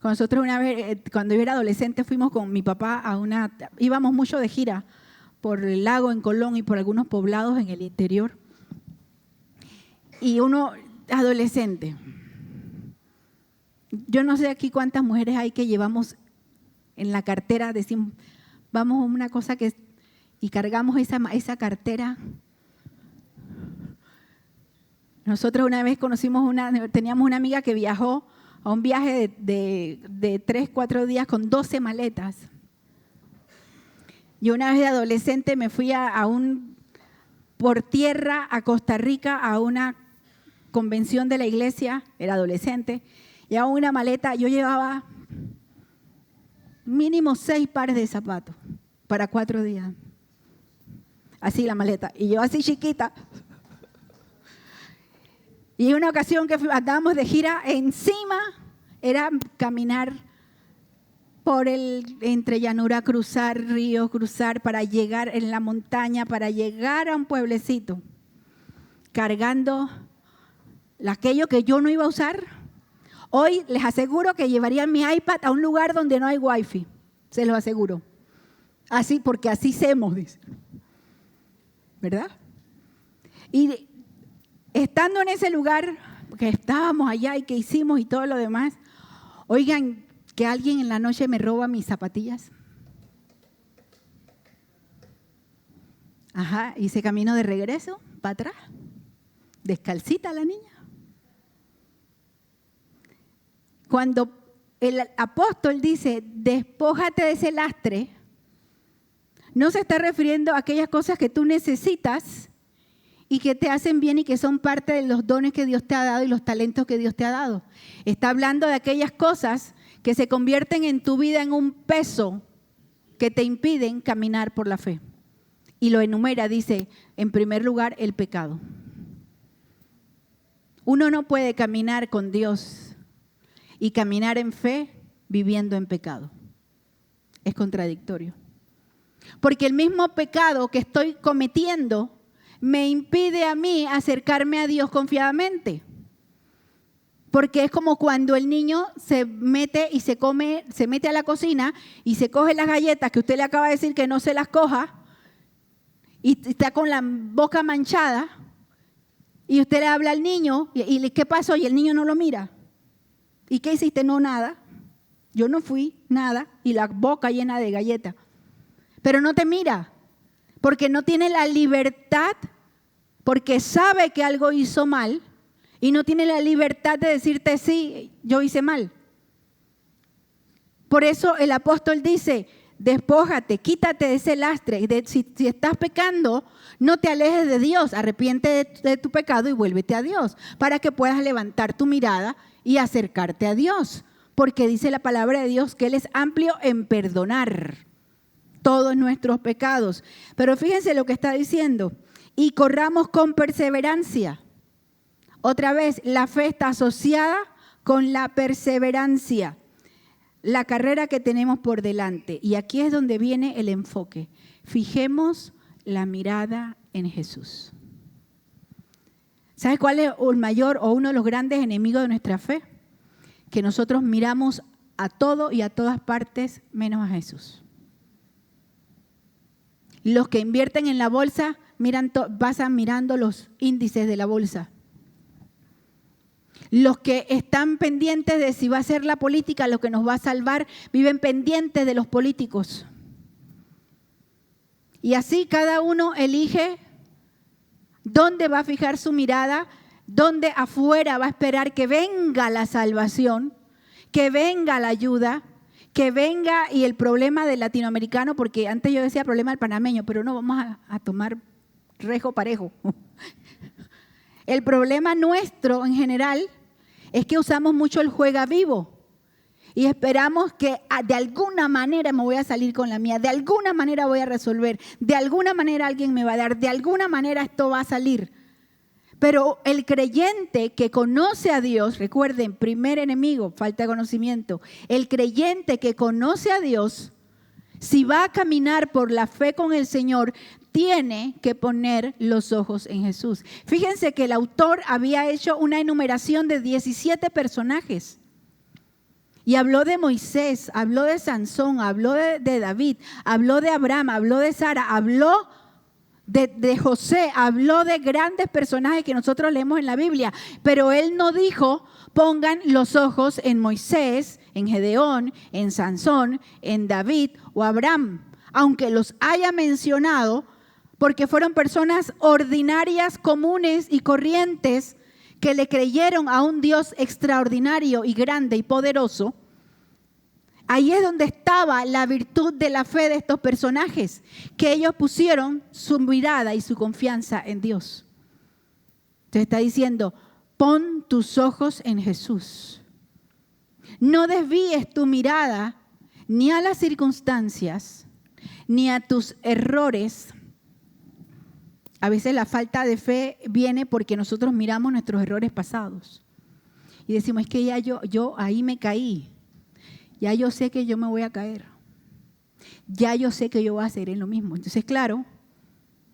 Con nosotros una vez, cuando yo era adolescente, fuimos con mi papá íbamos mucho de gira por el lago en Colón y por algunos poblados en el interior. Y uno, adolescente, yo no sé aquí cuántas mujeres hay que llevamos en la cartera, decimos, vamos a una cosa y cargamos esa cartera. Nosotros una vez teníamos una amiga que viajó a un viaje de 3-4 días con 12 maletas. Yo una vez de adolescente me fui por tierra a Costa Rica a una convención de la iglesia, era adolescente, llevaba una maleta, yo llevaba mínimo 6 pares de zapatos para 4 días. Así la maleta, y yo así chiquita. Y una ocasión que andábamos de gira, encima era caminar entre llanura, cruzar ríos, cruzar para llegar en la montaña, para llegar a un pueblecito, cargando aquello que yo no iba a usar. Hoy les aseguro que llevaría mi iPad a un lugar donde no hay wifi, se los aseguro. Así, porque así hacemos, dice. ¿Verdad? Y estando en ese lugar, que estábamos allá y que hicimos y todo lo demás, oigan, que alguien en la noche me roba mis zapatillas. Ajá, hice camino de regreso, para atrás, descalcita la niña. Cuando el apóstol dice, despójate de ese lastre, no se está refiriendo a aquellas cosas que tú necesitas y que te hacen bien y que son parte de los dones que Dios te ha dado y los talentos que Dios te ha dado. Está hablando de aquellas cosas que se convierten en tu vida en un peso que te impiden caminar por la fe. Y lo enumera, dice, en primer lugar, el pecado. Uno no puede caminar con Dios y caminar en fe viviendo en pecado. Es contradictorio. Porque el mismo pecado que estoy cometiendo me impide a mí acercarme a Dios confiadamente. Porque es como cuando el niño se mete a la cocina y se coge las galletas que usted le acaba de decir que no se las coja y está con la boca manchada y usted le habla al niño y ¿qué pasó? Y el niño no lo mira. ¿Y qué hiciste? No, nada. Yo no fui, nada. Y la boca llena de galletas. Pero no te mira, porque no tiene la libertad, porque sabe que algo hizo mal y no tiene la libertad de decirte sí, yo hice mal. Por eso el apóstol dice, Despójate, quítate de ese lastre. Si estás pecando, no te alejes de Dios. Arrepiente de tu pecado y vuélvete a Dios para que puedas levantar tu mirada y acercarte a Dios. Porque dice la palabra de Dios que Él es amplio en perdonar todos nuestros pecados. Pero fíjense lo que está diciendo. Y corramos con perseverancia. Otra vez, la fe está asociada con la perseverancia. La carrera que tenemos por delante. Y aquí es donde viene el enfoque. Fijemos la mirada en Jesús. ¿Sabes cuál es el mayor o uno de los grandes enemigos de nuestra fe? Que nosotros miramos a todo y a todas partes menos a Jesús. Los que invierten en la bolsa pasan mirando los índices de la bolsa. Los que están pendientes de si va a ser la política lo que nos va a salvar, viven pendientes de los políticos. Y así cada uno elige dónde va a fijar su mirada, dónde afuera va a esperar que venga la salvación, que venga la ayuda, que venga y el problema del latinoamericano, porque antes yo decía problema del panameño, pero no vamos a tomar rejo parejo. El problema nuestro en general es que usamos mucho el juega vivo y esperamos que de alguna manera me voy a salir con la mía, de alguna manera voy a resolver, de alguna manera alguien me va a dar, de alguna manera esto va a salir. Pero el creyente que conoce a Dios, recuerden, primer enemigo, falta de conocimiento, el creyente que conoce a Dios, si va a caminar por la fe con el Señor, tiene que poner los ojos en Jesús. Fíjense que el autor había hecho una enumeración de 17 personajes. Y habló de Moisés, habló de Sansón, habló de David, habló de Abraham, habló de Sara, habló de José, habló de grandes personajes que nosotros leemos en la Biblia. Pero él no dijo, pongan los ojos en Moisés, en Gedeón, en Sansón, en David o Abraham. Aunque los haya mencionado, porque fueron personas ordinarias, comunes y corrientes que le creyeron a un Dios extraordinario y grande y poderoso. Ahí es donde estaba la virtud de la fe de estos personajes, que ellos pusieron su mirada y su confianza en Dios. Entonces está diciendo, pon tus ojos en Jesús. No desvíes tu mirada ni a las circunstancias, ni a tus errores. A veces la falta de fe viene porque nosotros miramos nuestros errores pasados y decimos, es que ya yo ahí me caí, ya yo sé que yo me voy a caer, ya yo sé que yo voy a seguir en lo mismo. Entonces, claro,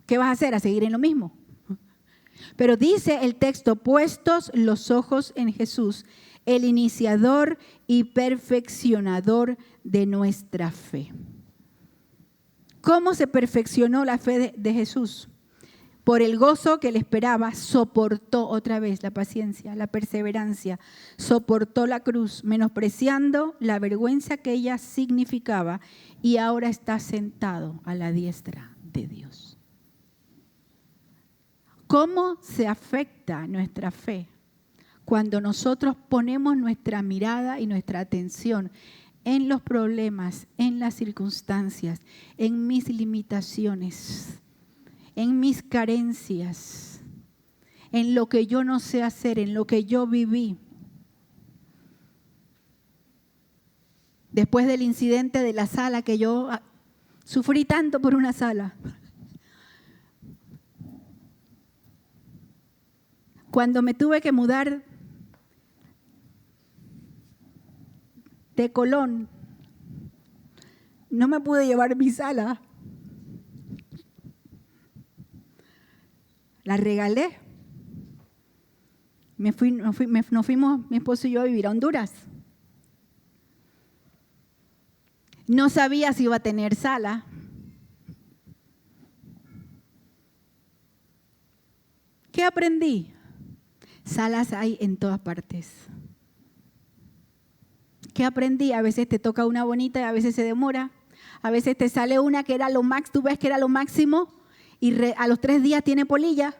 ¿qué vas a hacer? A seguir en lo mismo. Pero dice el texto, puestos los ojos en Jesús, el iniciador y perfeccionador de nuestra fe. ¿Cómo se perfeccionó la fe de Jesús? Por el gozo que le esperaba, soportó otra vez la paciencia, la perseverancia, soportó la cruz, menospreciando la vergüenza que ella significaba, y ahora está sentado a la diestra de Dios. ¿Cómo se afecta nuestra fe cuando nosotros ponemos nuestra mirada y nuestra atención en los problemas, en las circunstancias, en mis limitaciones, en mis carencias, en lo que yo no sé hacer, en lo que yo viví? Después del incidente de la sala, que yo sufrí tanto por una sala. Cuando me tuve que mudar de Colón, no me pude llevar mi sala. La regalé. Nos fuimos, mi esposo y yo, a vivir a Honduras. No sabía si iba a tener sala. ¿Qué aprendí? Salas hay en todas partes. ¿Qué aprendí? A veces te toca una bonita y a veces se demora. A veces te sale una que era lo máximo, tú ves que era lo máximo y a los 3 días tiene polilla.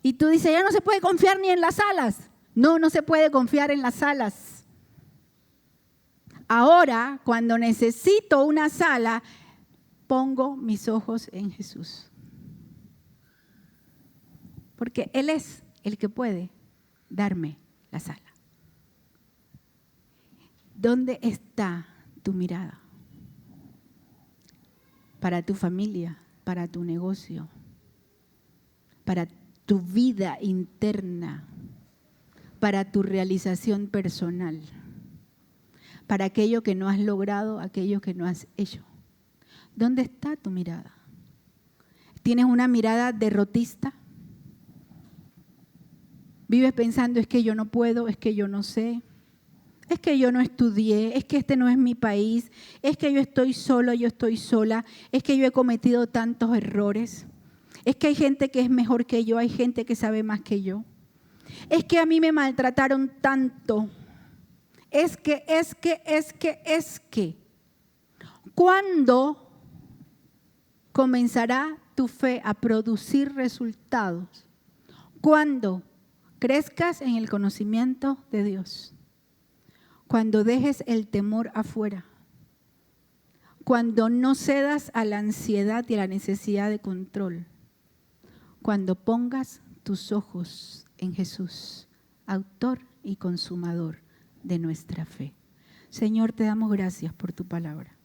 Y tú dices, ya no se puede confiar ni en las salas. No se puede confiar en las salas. Ahora, cuando necesito una sala, pongo mis ojos en Jesús. Porque Él es el que puede darme la sala. ¿Dónde está tu mirada? Para tu familia, para tu negocio, para tu vida interna, para tu realización personal, para aquello que no has logrado, aquello que no has hecho. ¿Dónde está tu mirada? ¿Tienes una mirada derrotista? ¿Vives pensando, es que yo no puedo, es que yo no sé, es que yo no estudié, es que este no es mi país, es que yo estoy solo, yo estoy sola, es que yo he cometido tantos errores, es que hay gente que es mejor que yo, hay gente que sabe más que yo, es que a mí me maltrataron tanto, es que. ¿Cuándo comenzará tu fe a producir resultados? ¿Cuándo crezcas en el conocimiento de Dios? Cuando dejes el temor afuera, cuando no cedas a la ansiedad y a la necesidad de control, cuando pongas tus ojos en Jesús, autor y consumador de nuestra fe. Señor, te damos gracias por tu palabra.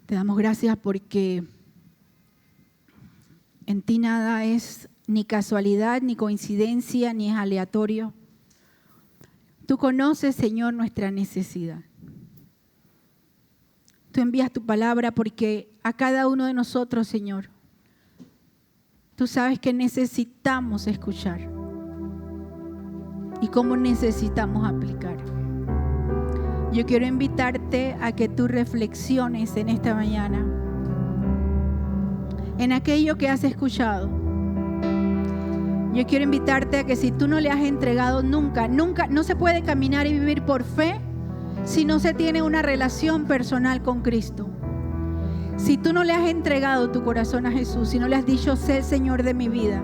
Te damos gracias porque en ti nada es ni casualidad, ni coincidencia, ni es aleatorio. Tú conoces, Señor, nuestra necesidad. Tú envías tu palabra porque a cada uno de nosotros, Señor, tú sabes que necesitamos escuchar y cómo necesitamos aplicar. Yo quiero invitarte a que tú reflexiones en esta mañana en aquello que has escuchado. Yo quiero invitarte a que si tú no le has entregado nunca, no se puede caminar y vivir por fe si no se tiene una relación personal con Cristo. Si tú no le has entregado tu corazón a Jesús, si no le has dicho, sé el Señor de mi vida,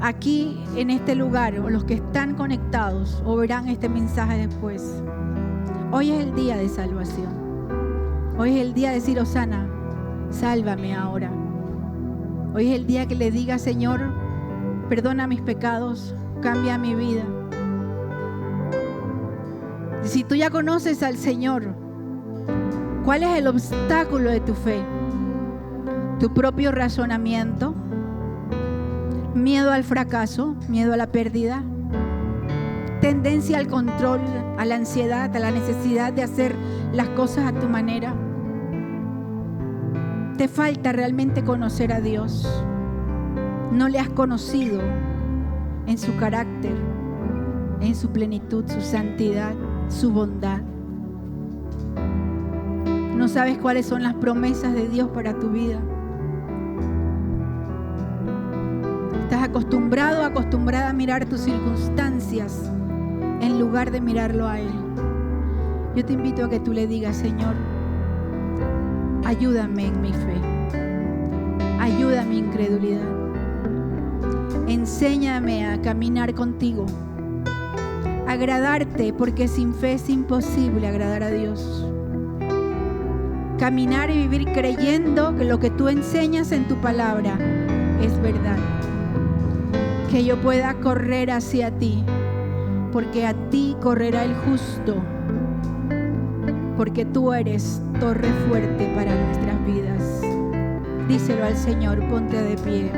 aquí en este lugar, o los que están conectados o verán este mensaje después, hoy es el día de salvación. Hoy es el día de decir, Osana, sálvame ahora. Hoy es el día que le diga, Señor, perdona mis pecados, cambia mi vida. Si tú ya conoces al Señor, ¿cuál es el obstáculo de tu fe? ¿Tu propio razonamiento? ¿Miedo al fracaso? ¿Miedo a la pérdida? ¿Tendencia al control, a la ansiedad, a la necesidad de hacer las cosas a tu manera? ¿Te falta realmente conocer a Dios? ¿No le has conocido en su carácter, en su plenitud, su santidad, su bondad? ¿No sabes cuáles son las promesas de Dios para tu vida? ¿Estás acostumbrado, acostumbrada a mirar tus circunstancias en lugar de mirarlo a Él? Yo te invito a que tú le digas, Señor, ayúdame en mi fe, ayuda mi incredulidad, enséñame a caminar contigo, agradarte, porque sin fe es imposible agradar a Dios. Caminar y vivir creyendo que lo que tú enseñas en tu palabra es verdad. Que yo pueda correr hacia ti, porque a ti correrá el justo, porque tú eres torre fuerte para nuestras vidas. Díselo al Señor, ponte de pie.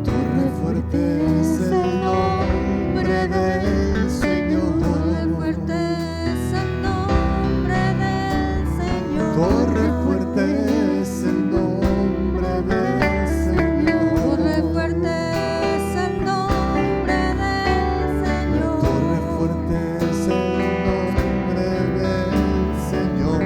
Torre fuerte es el nombre del Señor. Torre fuerte es el nombre del Señor. Torre fuerte es el nombre del Señor. Torre fuerte es el nombre del Señor. Torre fuerte es el nombre del Señor.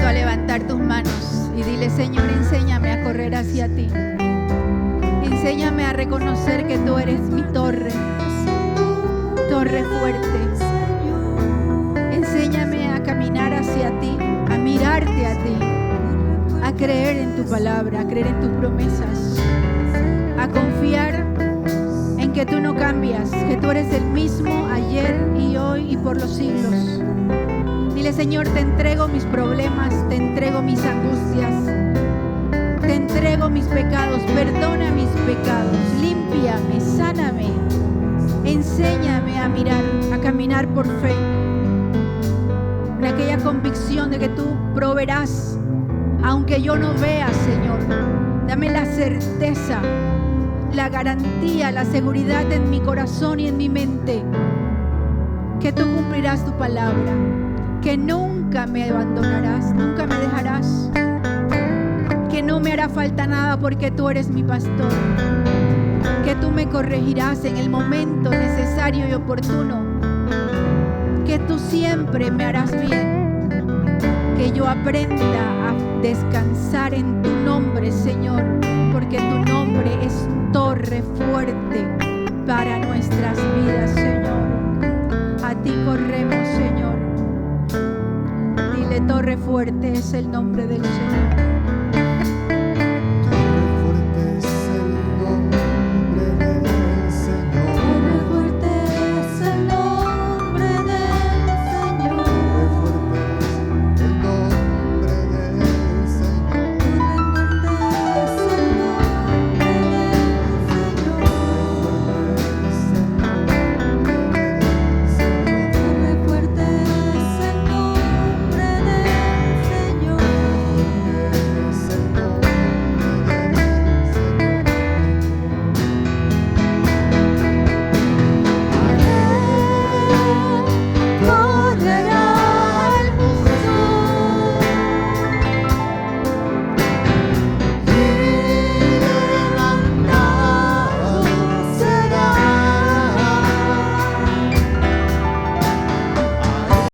a levantar tus manos y dile: Señor, enséñame a correr hacia ti. Enséñame a reconocer que tú eres mi torre fuerte. Enséñame a caminar hacia ti, a mirarte a ti, a creer en tu palabra, a creer en tus promesas, a confiar en que tú no cambias, que tú eres el mismo ayer y hoy y por los siglos. Dile: Señor, te entrego mis problemas, te entrego mis angustias, te entrego mis pecados, perdona mis pecados, límpiame, sáname, enséñame a mirar, a caminar por fe, en aquella convicción de que tú proveerás, aunque yo no vea, Señor. Dame la certeza, la garantía, la seguridad en mi corazón y en mi mente, que tú cumplirás tu palabra, que nunca me abandonarás, nunca me dejarás, que no me hará falta nada porque tú eres mi pastor, que tú me corregirás en el momento necesario y oportuno, que tú siempre me harás bien, que yo aprenda a descansar en tu nombre, Señor, porque tu nombre es torre fuerte para nuestras vidas, Señor. A ti corremos, Señor. Dile: torre fuerte es el nombre del Señor.